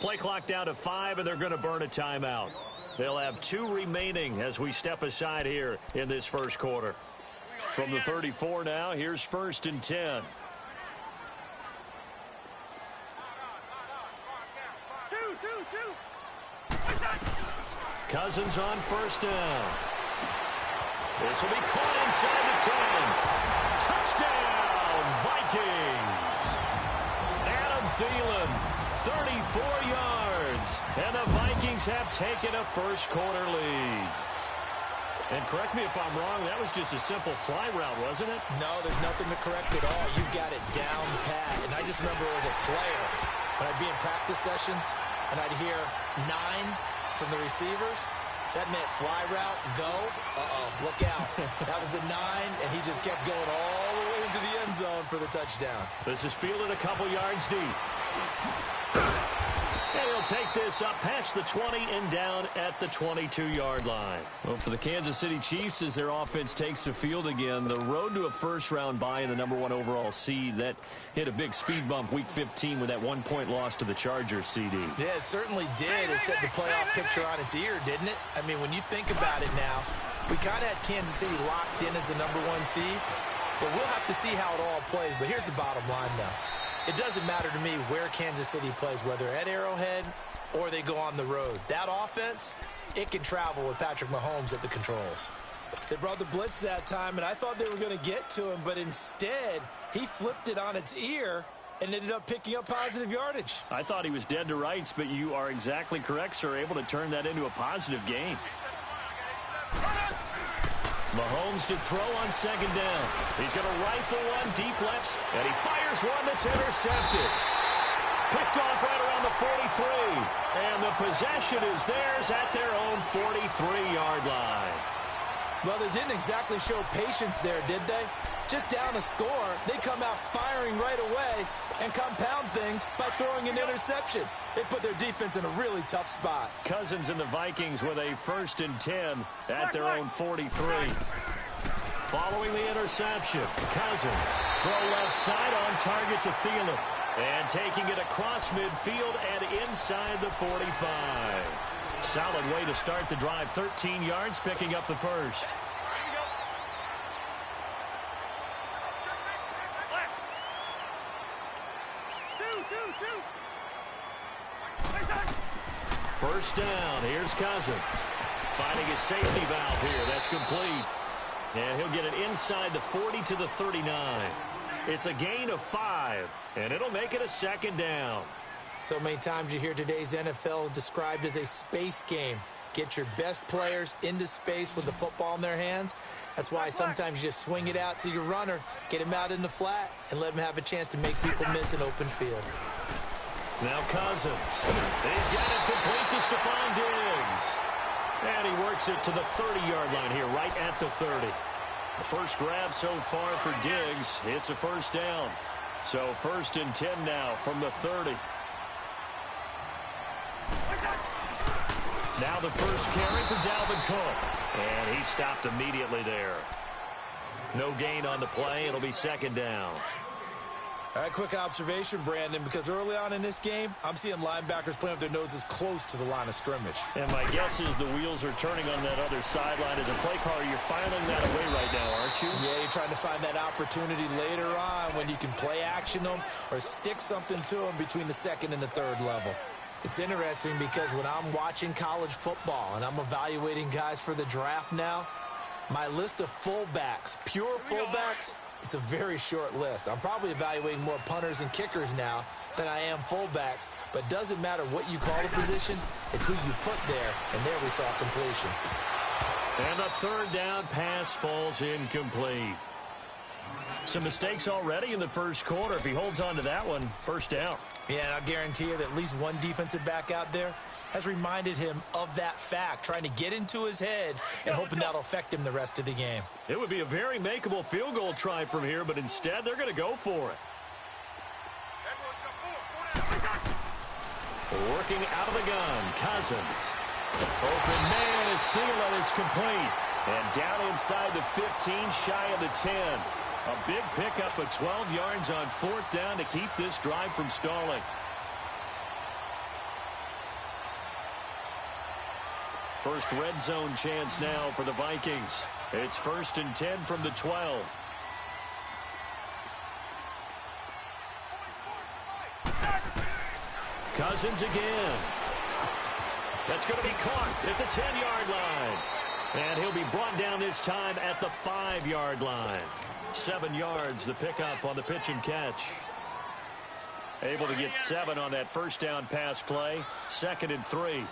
Play clock down to 5, and they're going to burn a timeout. They'll have 2 remaining as we step aside here in this first quarter. From the 34 now, here's 1st and 10. Cousins on 1st down. This will be caught inside the 10. Touchdown, Vikings. Adam Thielen. 34 yards, and the Vikings have taken a first-quarter lead. And correct me if I'm wrong, that was just a simple fly route, wasn't it? No, there's nothing to correct at all. You got it down pat. And I just remember as a player, when I'd be in practice sessions, and I'd hear 9 from the receivers, that meant fly route, go, look out. That was the 9, and he just kept going all the way into the end zone for the touchdown. This is fielded a couple yards deep. And he'll take this up past the 20 and down at the 22-yard line. Well, for the Kansas City Chiefs, as their offense takes the field again, the road to a first-round bye in the #1 overall seed, that hit a big speed bump week 15 with that 1-point loss to the Chargers, CD. Yeah, it certainly did. It set the playoff picture on its ear, didn't it? I mean, when you think about it now, we kind of had Kansas City locked in as the #1 seed, but we'll have to see how it all plays. But here's the bottom line, though. It doesn't matter to me where Kansas City plays, whether at Arrowhead or they go on the road. That offense, it can travel with Patrick Mahomes at the controls. They brought the blitz that time, and I thought they were going to get to him, but instead He flipped it on its ear and ended up picking up positive yardage. I thought he was dead to rights, but you are exactly correct, sir. Able to turn that into a positive gain. Mahomes to throw on second down. He's going to rifle one deep left, and he fires one that's intercepted. Picked off right around the 43. And the possession is theirs at their own 43-yard line. Well, they didn't exactly show patience there, did they? Just down a score, they come out firing right away and compound things by throwing an interception. They put their defense in a really tough spot. Cousins and the Vikings with a 1st and 10 at their own 43. Following the interception, Cousins throw left side on target to Thielen. And taking it across midfield and inside the 45. Solid way to start the drive. 13 yards, picking up the first. First down. Here's Cousins. Finding his safety valve here. That's complete. And he'll get it inside the 40 to the 39. It's a gain of 5, and it'll make it a 2nd down. So many times you hear today's NFL described as a space game. Get your best players into space with the football in their hands. That's why sometimes you just swing it out to your runner, get him out in the flat, and let him have a chance to make people miss an open field. Now Cousins. He's got it complete to Stephon Diggs. And he works it to the 30-yard line here, right at the 30. The first grab so far for Diggs. It's a 1st down. So 1st and 10 now from the 30. Now the first carry for Dalvin Cook. And he stopped immediately there. No gain on the play. It'll be 2nd down. All right, quick observation, Brandon, because early on in this game, I'm seeing linebackers playing with their noses close to the line of scrimmage. And my guess is the wheels are turning on that other sideline. As a play caller, you're filing that away right now, aren't you? Yeah, you're trying to find that opportunity later on when you can play action them or stick something to them between the 2nd and the 3rd level. It's interesting because when I'm watching college football and I'm evaluating guys for the draft now, my list of fullbacks, pure fullbacks, it's a very short list. I'm probably evaluating more punters and kickers now than I am fullbacks, but it doesn't matter what you call a position, it's who you put there, and there we saw completion. And the 3rd down pass falls incomplete. Some mistakes already in the first quarter. If he holds on to that one, 1st down. Yeah, and I'll guarantee you that at least one defensive back out there has reminded him of that fact, trying to get into his head and hoping that'll affect him the rest of the game. It would be a very makeable field goal try from here, but instead they're going to go for it. Working out of the gun, Cousins. Open man is Thielen. It's complete. And down inside the 15, shy of the 10. A big pickup of 12 yards on 4th down to keep this drive from stalling. First red zone chance now for the Vikings. It's 1st and 10 from the 12. Cousins again. That's going to be caught at the 10-yard line. And he'll be brought down this time at the 5-yard line. 7 yards, the pickup on the pitch and catch. Able to get 7 on that 1st down pass play. 2nd and 3.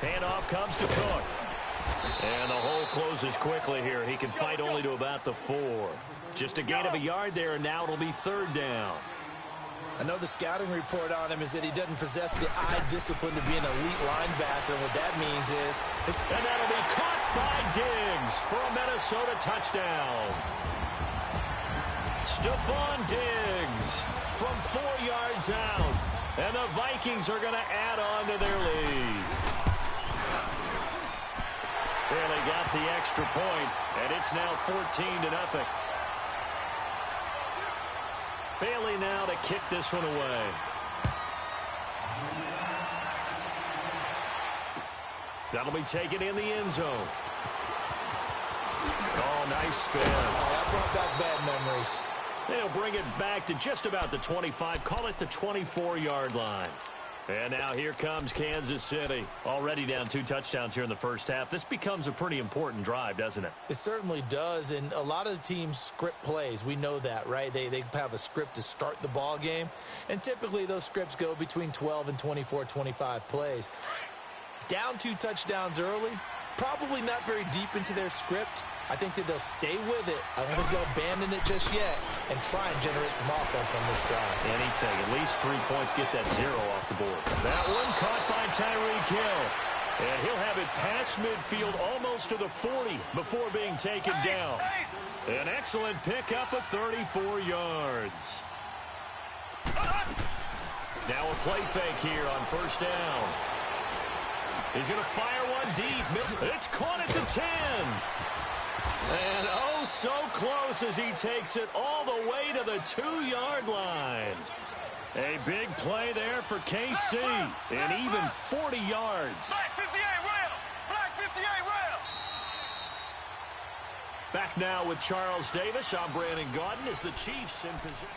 Handoff comes to Cook. And the hole closes quickly here. He can fight only to about the 4. Just a gain of a yard there, and now it'll be 3rd down. I know the scouting report on him is that he doesn't possess the eye discipline to be an elite linebacker. And what that means is... And that'll be caught by Diggs for a Minnesota touchdown. Stephon Diggs from 4 yards out. And the Vikings are going to add on to their lead. Barely got the extra point, and it's now 14-0. Bailey now to kick this one away. That'll be taken in the end zone. Oh, nice spin. Oh, that brought back bad memories. They'll bring it back to just about the 25. Call it the 24-yard line. And now here comes Kansas City. Already down 2 touchdowns here in the first half. This becomes a pretty important drive, doesn't it? It certainly does, and a lot of the teams script plays. We know that, right? They have a script to start the ball game, and typically those scripts go between 12 and 24, 25 plays. Down 2 touchdowns early, probably not very deep into their script. I think that they'll stay with it. I don't think they'll abandon it just yet and try and generate some offense on this drive. Anything. At least 3 points. Get that 0 off the board. That one caught by Tyreek Hill. And he'll have it past midfield almost to the 40 before being taken down. An excellent pickup of 34 yards. Now a play fake here on first down. He's going to fire one deep. It's caught at the 10. And oh, so close as he takes it all the way to the 2-yard line. A big play there for KC. And even 40 yards. Black 58 rail! Black 58 rail! Back now with Charles Davis. I'm Brandon Gaudin as the Chiefs in position.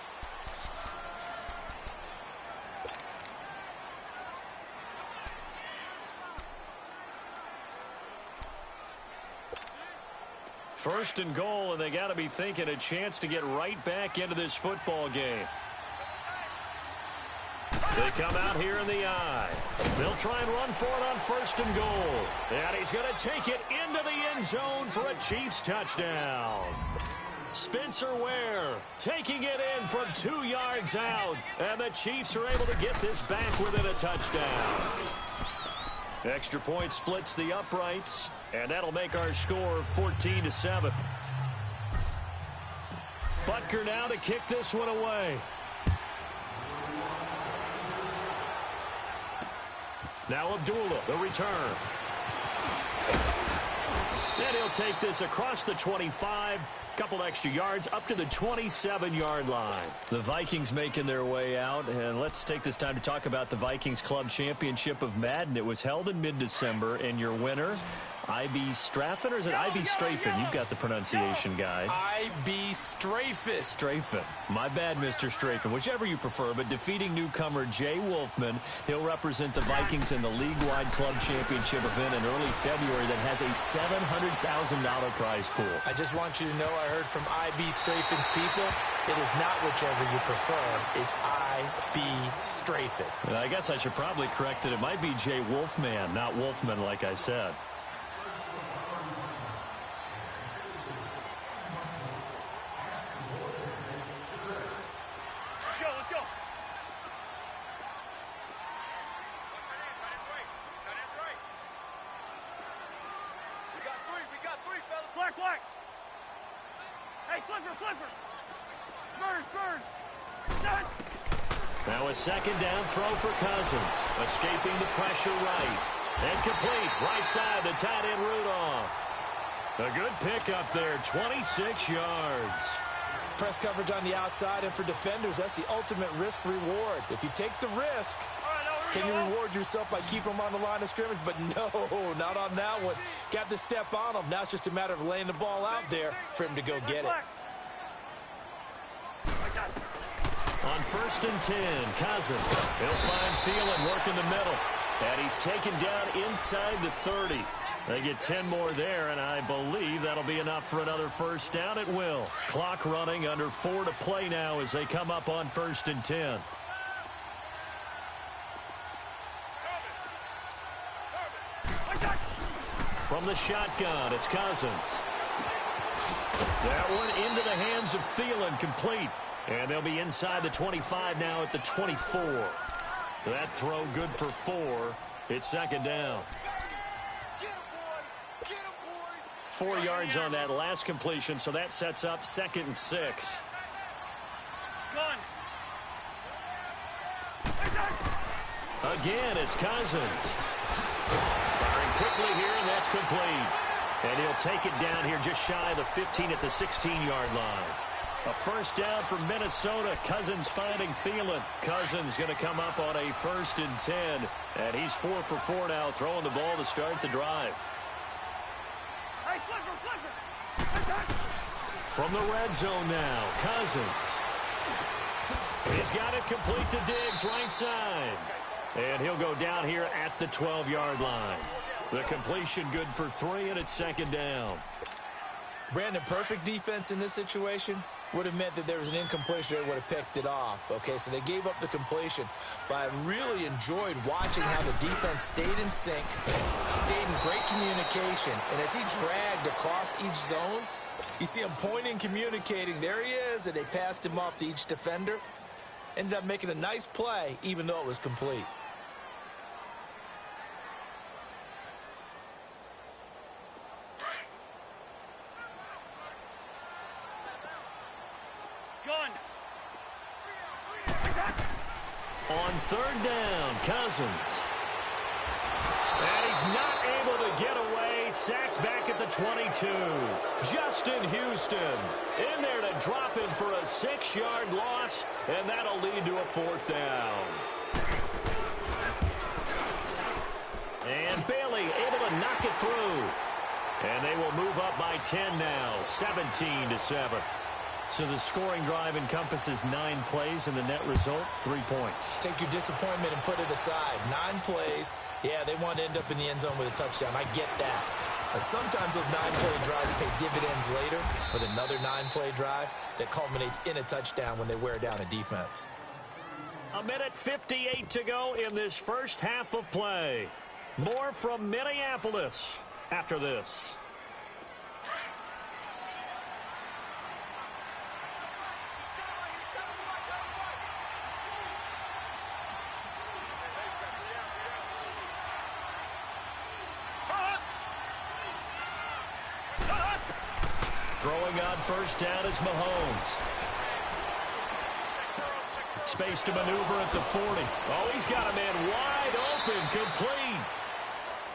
First and goal, and they got to be thinking a chance to get right back into this football game. They come out here in the eye. They'll try and run for it on first and goal. And he's going to take it into the end zone for a Chiefs touchdown. Spencer Ware taking it in from 2 yards out. And the Chiefs are able to get this back within a touchdown. Extra point splits the uprights, and that'll make our score 14-7. Butker now to kick this one away. Now Abdullah, the return. And he'll take this across the 25. Couple extra yards up to the 27-yard line. The Vikings making their way out, and let's take this time to talk about the Vikings Club Championship of Madden. It was held in mid-December, and your winner, I.B. Straffen, or is it I.B. Strafen? You've got the pronunciation guy. I.B. Strafen. Strafen. My bad, Mr. Strafen. Whichever you prefer, but defeating newcomer Jay Wolfman. He'll represent the Vikings in the league-wide club championship event in early February that has a $700,000 prize pool. I just want you to know I heard from I.B. Strafen's people. It is not whichever you prefer. It's I.B. Strafen. And I guess I should probably correct it. It might be Jay Wolfman, not Wolfman, like I said. Now a second down throw for Cousins. Escaping the pressure right. And complete. Right side, the tight end Rudolph. A good pickup there, 26 yards. Press coverage on the outside, and for defenders, that's the ultimate risk-reward. If you take the risk, can you reward yourself by keeping them on the line of scrimmage? But no, not on that one. Got to step on them. Now it's just a matter of laying the ball out there for him to go get it. On first and 10, Cousins. He'll find Thielen working the middle. And he's taken down inside the 30. They get 10 more there, and I believe that'll be enough for another first down. It will. Clock running, under 4 to play now as they come up on first and 10. From the shotgun, it's Cousins. That one into the hands of Thielen, complete. And they'll be inside the 25 now at the 24. That throw good for 4. It's second down. 4 yards on that last completion, so that sets up 2nd and 6. Again, it's Cousins. Firing quickly here, and that's complete. And he'll take it down here just shy of the 15 at the 16-yard line. A first down for Minnesota. Cousins finding Thielen. Cousins going to come up on a 1st and 10. And he's 4 for 4 now, throwing the ball to start the drive. From the red zone now, Cousins. He's got it complete to Diggs, right side. And he'll go down here at the 12-yard line. The completion good for 3, and it's second down. Brandon, perfect defense in this situation would have meant that there was an incompletion. They would have picked it off. Okay, so they gave up the completion. But I really enjoyed watching how the defense stayed in sync, stayed in great communication. And as he dragged across each zone, you see him pointing, communicating. There he is, and they passed him off to each defender. Ended up making a nice play, even though it was complete. On third down, Cousins. And he's not able to get away. Sacked back at the 22. Justin Houston in there to drop it for a 6-yard loss, and that'll lead to a 4th down. And Bailey able to knock it through. And they will move up by 10 now, 17-7. So the scoring drive encompasses 9 plays, and the net result, 3 points. Take your disappointment and put it aside. 9 plays. Yeah, they want to end up in the end zone with a touchdown. I get that. But sometimes those 9-play drives pay dividends later with another 9-play drive that culminates in a touchdown when they wear down a defense. A minute 58 to go in this first half of play. More from Minneapolis after this. Throwing on first down is Mahomes. Space to maneuver at the 40. Oh, he's got a man wide open, complete.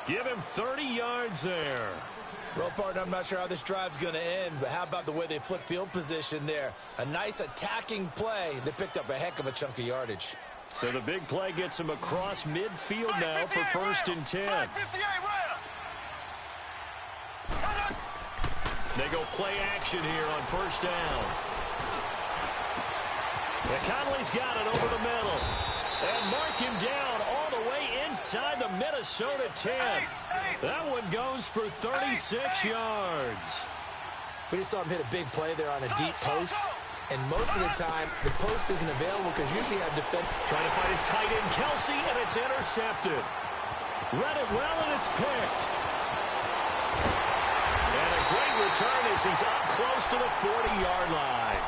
Give him 30 yards there. Well, partner, I'm not sure how this drive's going to end, but how about the way they flip field position there? A nice attacking play. They picked up a heck of a chunk of yardage. So the big play gets him across midfield now for 1st and 10. They go play action here on first down. And Conley's got it over the middle. And mark him down all the way inside the Minnesota 10. That one goes for 36 yards. We just saw him hit a big play there on a deep post. And most of the time, the post isn't available because usually you have defense. Trying to find his tight end, Kelsey, and it's intercepted. Read it well, and it's picked. And a great return as he's up close to the 40-yard line.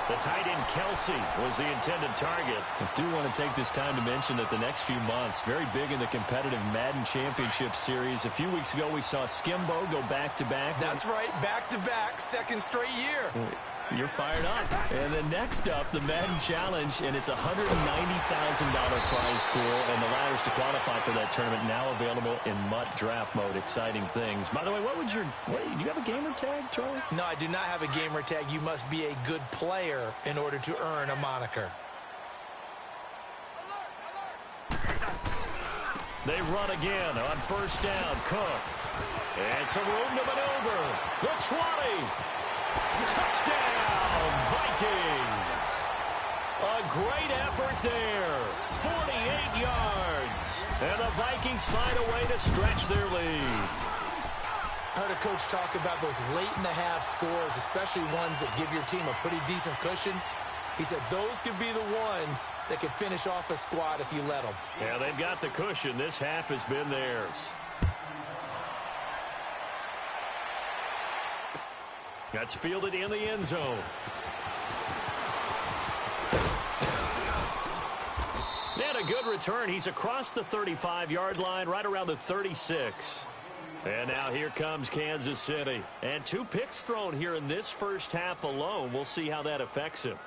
The tight end, Kelsey, was the intended target. I do want to take this time to mention that the next few months, very big in the competitive Madden Championship Series. A few weeks ago, we saw Skimbo go back-to-back. That's right, back-to-back, second straight year. You're fired up. And then next up, the Madden Challenge, and it's a $190,000 prize pool, and the ladders to qualify for that tournament now available in MUT draft mode. Exciting things. By the way, do you have a gamer tag, Charlie? No, I do not have a gamer tag. You must be a good player in order to earn a moniker. They run again on first down. Cook. And some room to maneuver. The 20. Touchdown, Vikings. A great effort there. 48 yards. And the Vikings find a way to stretch their lead. I heard a coach talk about those late-in-the-half scores, especially ones that give your team a pretty decent cushion. He said those could be the ones that could finish off a squad if you let them. Yeah, they've got the cushion. This half has been theirs. That's fielded in the end zone. And a good return. He's across the 35-yard line, right around the 36. And now here comes Kansas City. And 2 picks thrown here in this first half alone. We'll see how that affects him.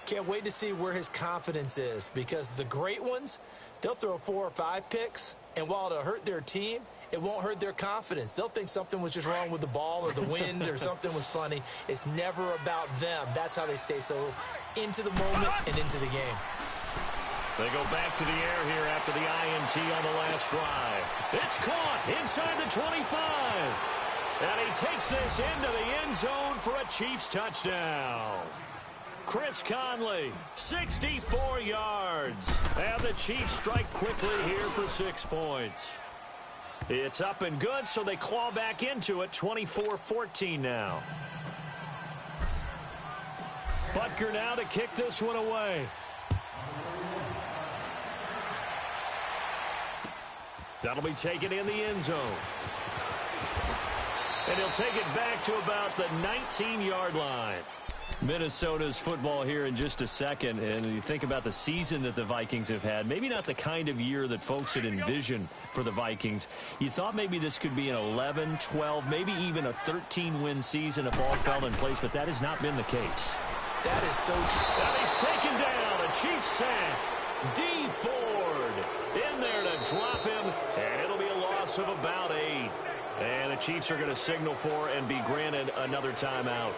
Can't wait to see where his confidence is, because the great ones, they'll throw 4 or 5 picks, and while it'll hurt their team, it won't hurt their confidence. They'll think something was just wrong with the ball or the wind or something was funny. It's never about them. That's how they stay so into the moment and into the game. They go back to the air here after the INT on the last drive. It's caught inside the 25. And he takes this into the end zone for a Chiefs touchdown. Chris Conley, 64 yards. And the Chiefs strike quickly here for 6 points. It's up and good, so they claw back into it, 24-14 now. Butker now to kick this one away. That'll be taken in the end zone. And he'll take it back to about the 19-yard line. Minnesota's football here in just a second, and you think about the season that the Vikings have had, maybe not the kind of year that folks had envisioned for the Vikings. You thought maybe this could be an 11, 12, maybe even a 13-win season if all fell in place, but that has not been the case. That is so true. And he's taken down. A Chiefs sack. D. Ford in there to drop him, and it'll be a loss of about 8. And the Chiefs are going to signal for and be granted another timeout,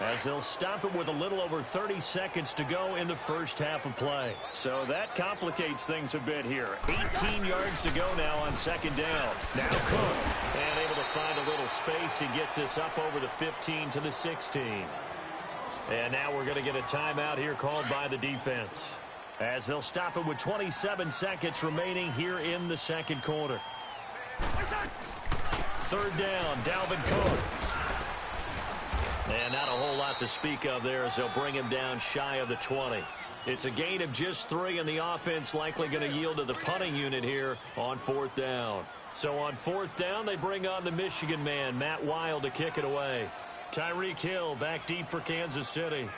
as they'll stop it with a little over 30 seconds to go in the first half of play. So that complicates things a bit here. 18 yards to go now on second down. Now Cook, and able to find a little space. He gets us up over the 15 to the 16. And now we're going to get a timeout here called by the defense, as they'll stop it with 27 seconds remaining here in the second quarter. Third down, Dalvin Cook. And not a whole lot to speak of there, as they'll bring him down shy of the 20. It's a gain of just 3, and the offense likely going to yield to the punting unit here on 4th down. So on 4th down, they bring on the Michigan man, Matt Wild, to kick it away. Tyreek Hill back deep for Kansas City.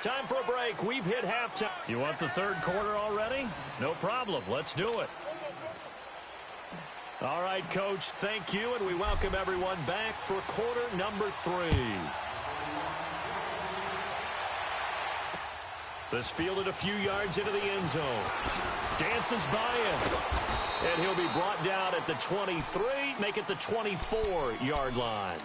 Time for a break. We've hit halftime. You want the third quarter already? No problem. Let's do it. All right, Coach, thank you, and we welcome everyone back for quarter number 3. This fielded a few yards into the end zone. Dances by him. And he'll be brought down at the 23, make it the 24-yard line.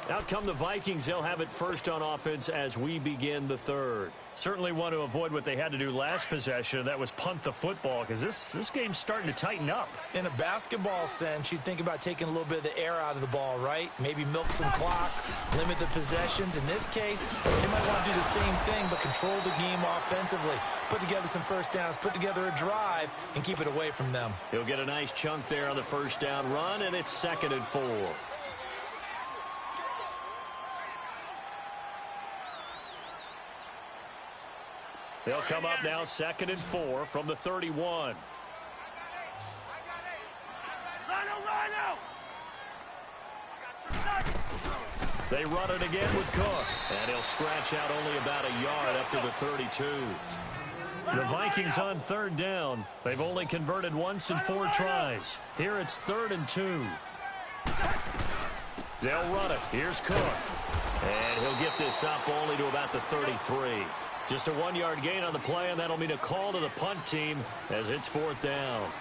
Out come the Vikings. They'll have it first on offense as we begin the third. Certainly want to avoid what they had to do last possession. That was punt the football, because this game's starting to tighten up. In a basketball sense, you think about taking a little bit of the air out of the ball, right? Maybe milk some clock, limit the possessions. In this case, they might want to do the same thing, but control the game offensively. Put together some first downs, put together a drive, and keep it away from them. He'll get a nice chunk there on the first down run, and it's 2nd and 4. They'll come up now 2nd and 4 from the 31. They run it again with Cook, and he'll scratch out only about a yard up to the 32. The Vikings on 3rd down. They've only converted once in 4 tries. Here it's 3rd and 2. They'll run it. Here's Cook, and he'll get this up only to about the 33. Just a 1-yard gain on the play, and that'll mean a call to the punt team as it's 4th down.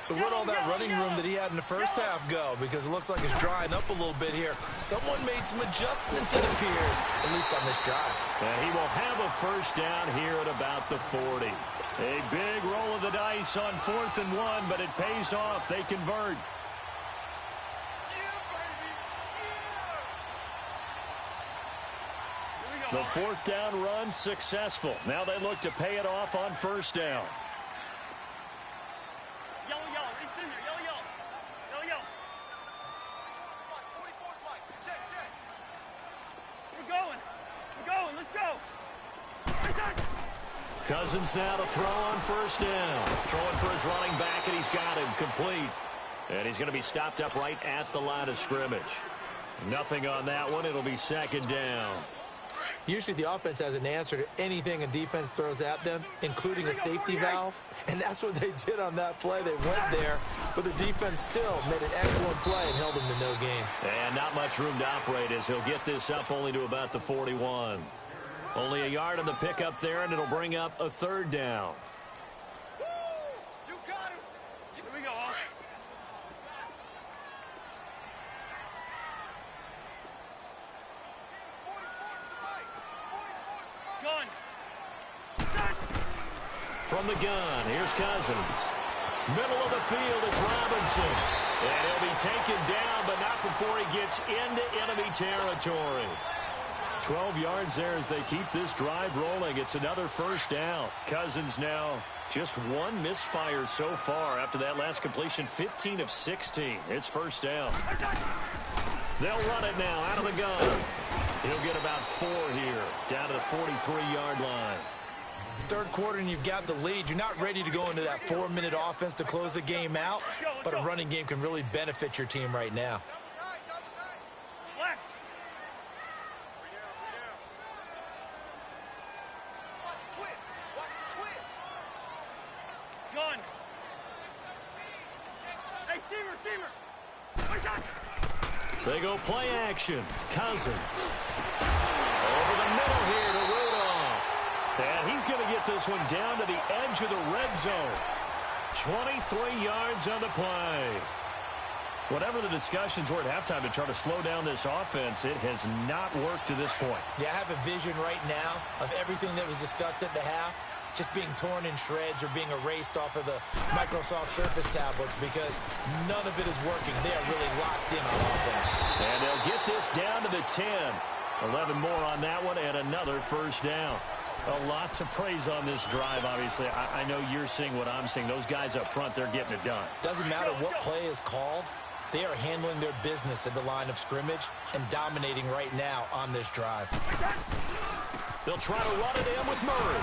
So where'd all that running room that he had in the first half go? Because it looks like it's drying up a little bit here. Someone made some adjustments, it appears, at least on this drive. And he will have a first down here at about the 40. A big roll of the dice on 4th and 1, but it pays off. They convert. The 4th down run successful. Now they look to pay it off on 1st down. Cousins now to throw on 1st down. Throwing for his running back, and he's got him complete. And he's going to be stopped up right at the line of scrimmage. Nothing on that one. It'll be 2nd down. Usually the offense has an answer to anything a defense throws at them, including a safety valve. And that's what they did on that play. They went there, but the defense still made an excellent play and held them to no gain. And not much room to operate as he'll get this up only to about the 41. Only a yard on the pickup there, and it'll bring up a 3rd down. You got it. Here we go. From the gun, here's Cousins. Middle of the field, it's Robinson. And he'll be taken down, but not before he gets into enemy territory. 12 yards there as they keep this drive rolling. It's another first down. Cousins now just one misfire so far after that last completion, 15 of 16. It's first down. They'll run it now out of the gun. He'll get about 4 here, down to the 43-yard line. Third quarter and you've got the lead. You're not ready to go into that 4-minute offense to close the game out, but a running game can really benefit your team right now. They go play action. Cousins. Over the middle here to Rudolph. And he's going to get this one down to the edge of the red zone. 23 yards on the play. Whatever the discussions were at halftime to try to slow down this offense, it has not worked to this point. Yeah, I have a vision right now of everything that was discussed at the half just being torn in shreds or being erased off of the Microsoft Surface tablets because none of it is working. They are really locked in on offense. And they'll get this down to the 10. 11 more on that one and another first down. A lot to praise on this drive, obviously. I know you're seeing what I'm seeing. Those guys up front, they're getting it done. Doesn't matter what play is called. They are handling their business at the line of scrimmage and dominating right now on this drive. They'll try to run it in with Murray.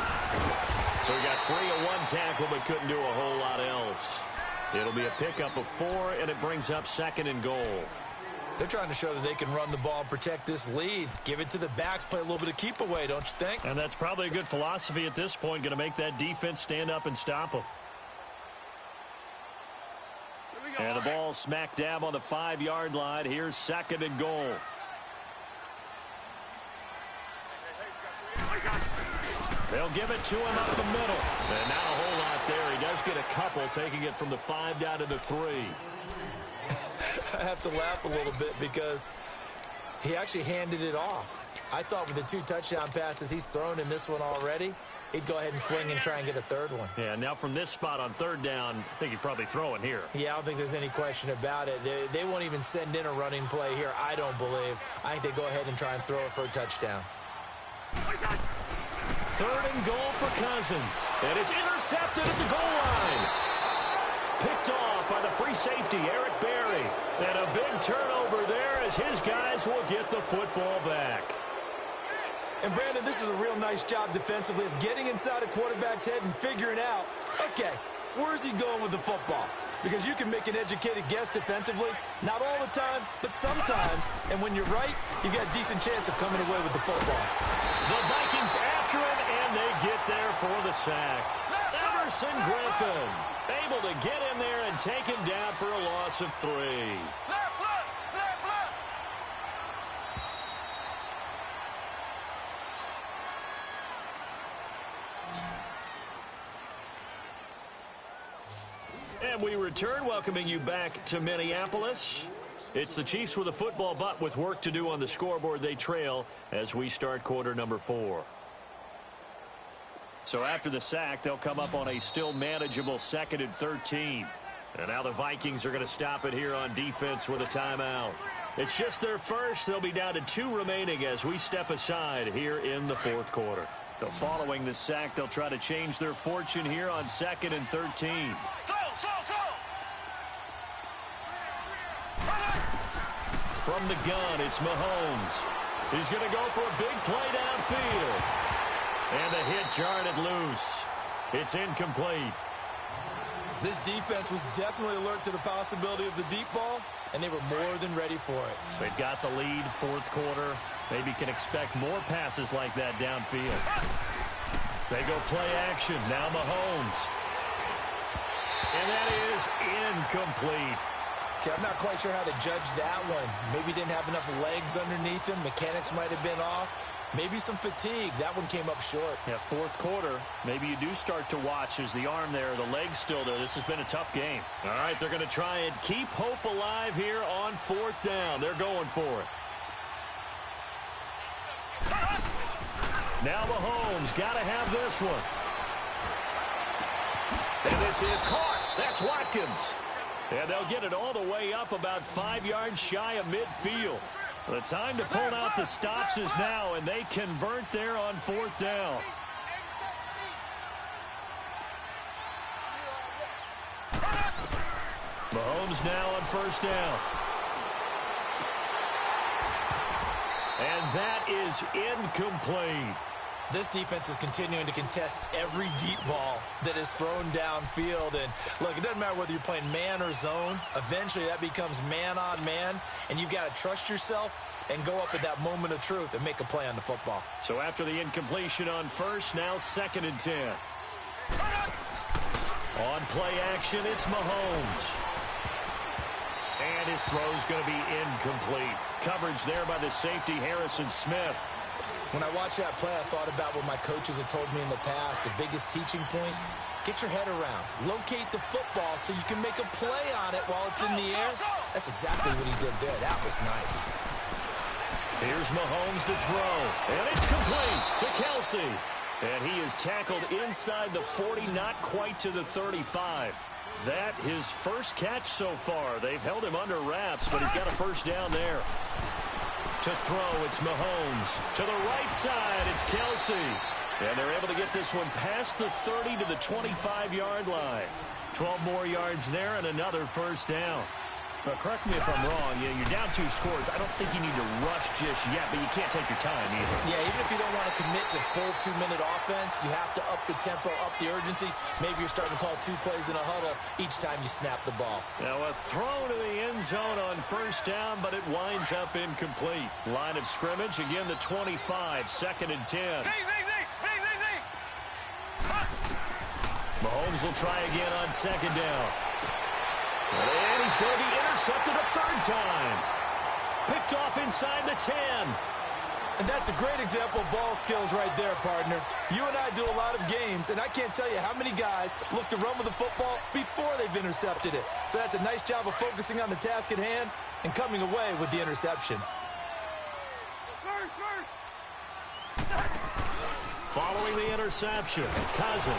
So he got free of one tackle but couldn't do a whole lot else. It'll be a pickup of 4, and it brings up 2nd and goal. They're trying to show that they can run the ball and protect this lead. Give it to the backs, play a little bit of keep away, don't you think? And that's probably a good philosophy at this point, going to make that defense stand up and stop them. And the ball smack dab on the 5-yard line. Here's 2nd and goal. They'll give it to him up the middle. And not a whole lot there. He does get a couple, taking it from the 5 down to the 3. I have to laugh a little bit because he actually handed it off. I thought with the 2 touchdown passes he's thrown in this one already, he'd go ahead and fling and try and get a 3rd one. Yeah, now from this spot on 3rd down, I think he'd probably throw it here. Yeah, I don't think there's any question about it. They won't even send in a running play here, I don't believe. I think they go ahead and try and throw it for a touchdown. 3rd and goal for Cousins. And it's intercepted at the goal line. Picked off by the free safety, Eric Berry. And a big turnover there as his guys will get the football back. And, Brandon, this is a real nice job defensively of getting inside a quarterback's head and figuring out, okay, where's he going with the football? Because you can make an educated guess defensively, not all the time, but sometimes. And when you're right, you've got a decent chance of coming away with the football. The Vikings after him, and they get there for the sack. Emerson Griffin able to get in there and take him down for a loss of 3. And we return, welcoming you back to Minneapolis. It's the Chiefs with a football, but with work to do on the scoreboard, they trail as we start quarter number 4. So after the sack, they'll come up on a still manageable 2nd and 13. And now the Vikings are going to stop it here on defense with a timeout. It's just their first. They'll be down to 2 remaining as we step aside here in the 4th quarter. So following the sack, they'll try to change their fortune here on 2nd and 13. From the gun, it's Mahomes. He's going to go for a big play downfield. And the hit jarred it loose. It's incomplete. This defense was definitely alert to the possibility of the deep ball, and they were more than ready for it. They've got the lead, 4th quarter. Maybe can expect more passes like that downfield. They go play action. Now Mahomes. And that is incomplete. Okay, I'm not quite sure how to judge that one. Maybe didn't have enough legs underneath him. Mechanics might have been off. Maybe some fatigue. That one came up short. Yeah, 4th quarter. Maybe you do start to watch as the arm there, the leg's still there. This has been a tough game. All right, they're going to try and keep hope alive here on 4th down. They're going for it. Now Mahomes got to have this one. And this is caught. That's Watkins. And they'll get it all the way up about 5 yards shy of midfield. The time to pull out the stops is now, and they convert there on 4th down. Mahomes now on 1st down. And that is incomplete. This defense is continuing to contest every deep ball that is thrown downfield. And, look, it doesn't matter whether you're playing man or zone. Eventually, that becomes man on man, and you've got to trust yourself and go up at that moment of truth and make a play on the football. So after the incompletion on 1st, now 2nd and 10. On play action, it's Mahomes. And his throw's going to be incomplete. Coverage there by the safety, Harrison Smith. When I watched that play, I thought about what my coaches had told me in the past. The biggest teaching point, get your head around. Locate the football so you can make a play on it while it's in the air. That's exactly what he did there. That was nice. Here's Mahomes to throw. And it's complete to Kelsey. And he is tackled inside the 40, not quite to the 35. That his first catch so far. They've held him under wraps, but he's got a 1st down there. To throw, it's Mahomes. To the right side, it's Kelsey. And they're able to get this one past the 30 to the 25-yard line. 12 more yards there and another 1st down. But correct me if I'm wrong. You're down 2 scores. I don't think you need to rush just yet, but you can't take your time either. Yeah, even if you don't want to commit to full 2-minute offense, you have to up the tempo, up the urgency. Maybe you're starting to call 2 plays in a huddle each time you snap the ball. Now a throw to the end zone on 1st down, but it winds up incomplete. Line of scrimmage, again the 25, 2nd and 10. Mahomes will try again on 2nd down. And he's going to be intercepted a 3rd time. Picked off inside the 10. And that's a great example of ball skills right there, partner. You and I do a lot of games, and I can't tell you how many guys look to run with the football before they've intercepted it. So that's a nice job of focusing on the task at hand and coming away with the interception. Following the interception, Cousins.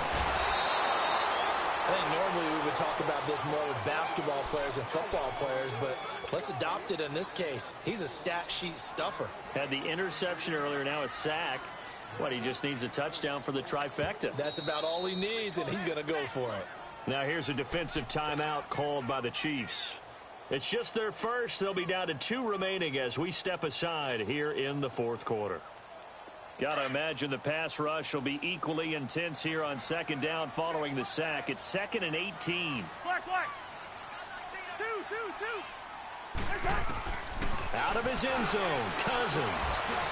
I think normally we would talk about this more with basketball players and football players, but let's adopt it in this case. He's a stat sheet stuffer. Had the interception earlier, now a sack. What, he just needs a touchdown for the trifecta. That's about all he needs, and he's going to go for it. Now here's a defensive timeout called by the Chiefs. It's just their first. They'll be down to 2 remaining as we step aside here in the 4th quarter. Got to imagine the pass rush will be equally intense here on 2nd down following the sack. It's 2nd and 18. Out of his end zone, Cousins.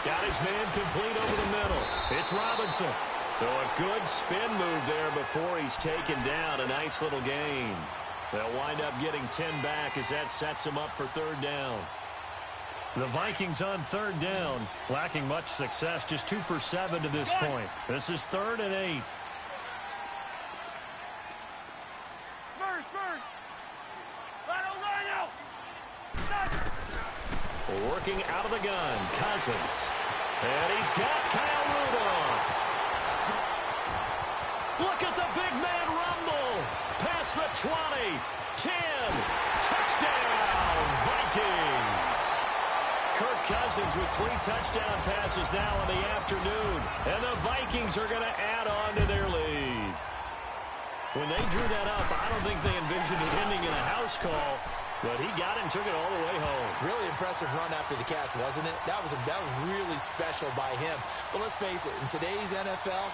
Got his man complete over the middle. It's Robinson. So a good spin move there before he's taken down. A nice little gain. They'll wind up getting 10 back as that sets him up for 3rd down. The Vikings on 3rd down, lacking much success, just 2 for 7 to this point. This is 3rd and 8. Working out of the gun, Cousins. And he's got Kyle Rudolph. Look at the big man rumble. Past the 20, 10, touchdown, Vikings. Kirk Cousins with 3 touchdown passes now in the afternoon. And the Vikings are going to add on to their lead. When they drew that up, I don't think they envisioned it ending in a house call. But he got it and took it all the way home. Really impressive run after the catch, wasn't it? That was really special by him. But let's face it, in today's NFL,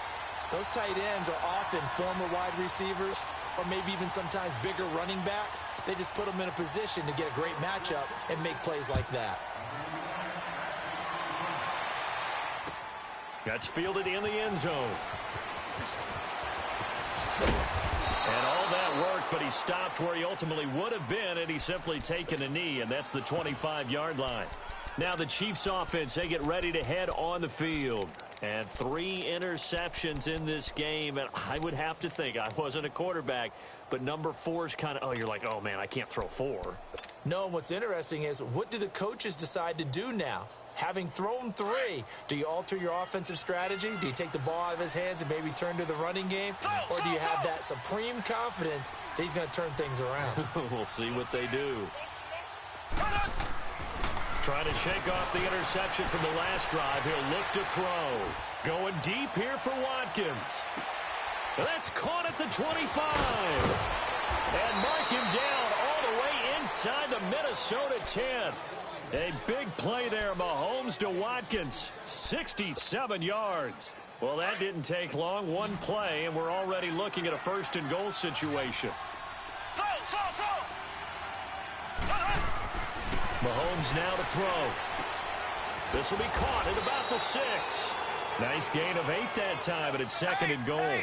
those tight ends are often former wide receivers or maybe even sometimes bigger running backs. They just put them in a position to get a great matchup and make plays like that. That's fielded in the end zone. And all that worked, but he stopped where he ultimately would have been, and he's simply taken a knee, and that's the 25-yard line. Now the Chiefs offense, they get ready to head on the field. And 3 interceptions in this game, and I would have to think, I wasn't a quarterback, but number 4 is kind of, oh, you're like, oh, man, I can't throw 4. No, what's interesting is, what do the coaches decide to do now? Having thrown 3, do you alter your offensive strategy? Do you take the ball out of his hands and maybe turn to the running game? Or do you have that supreme confidence that he's going to turn things around? We'll see what they do. Trying to shake off the interception from the last drive. He'll look to throw. Going deep here for Watkins. That's caught at the 25. And mark him down all the way inside the Minnesota 10. A big play there, Mahomes to Watkins. 67 yards. Well, that didn't take long. One play, and we're already looking at a first-and-goal situation. Mahomes now to throw. This will be caught at about the 6. Nice gain of 8 that time, but it's second and goal.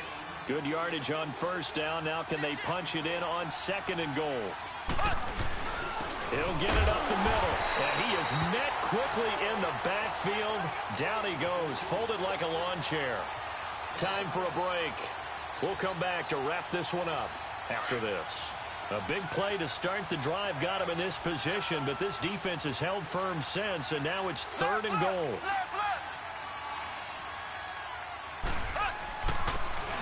Good yardage on first down. Now can they punch it in on second and goal? He'll get it up the middle, and he is met quickly in the backfield. Down he goes, folded like a lawn chair. Time for a break. We'll come back to wrap this one up after this. A big play to start the drive got him in this position, but this defense has held firm since, and now it's third and goal.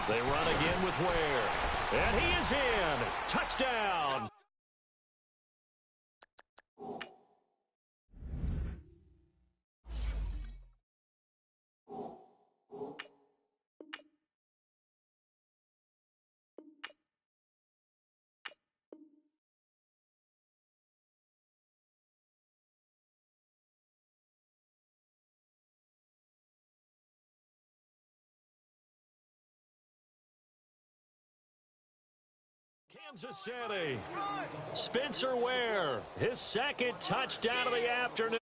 They run again with Ware, and he is in. Touchdown. Kansas City. Spencer Ware, his second touchdown of the afternoon.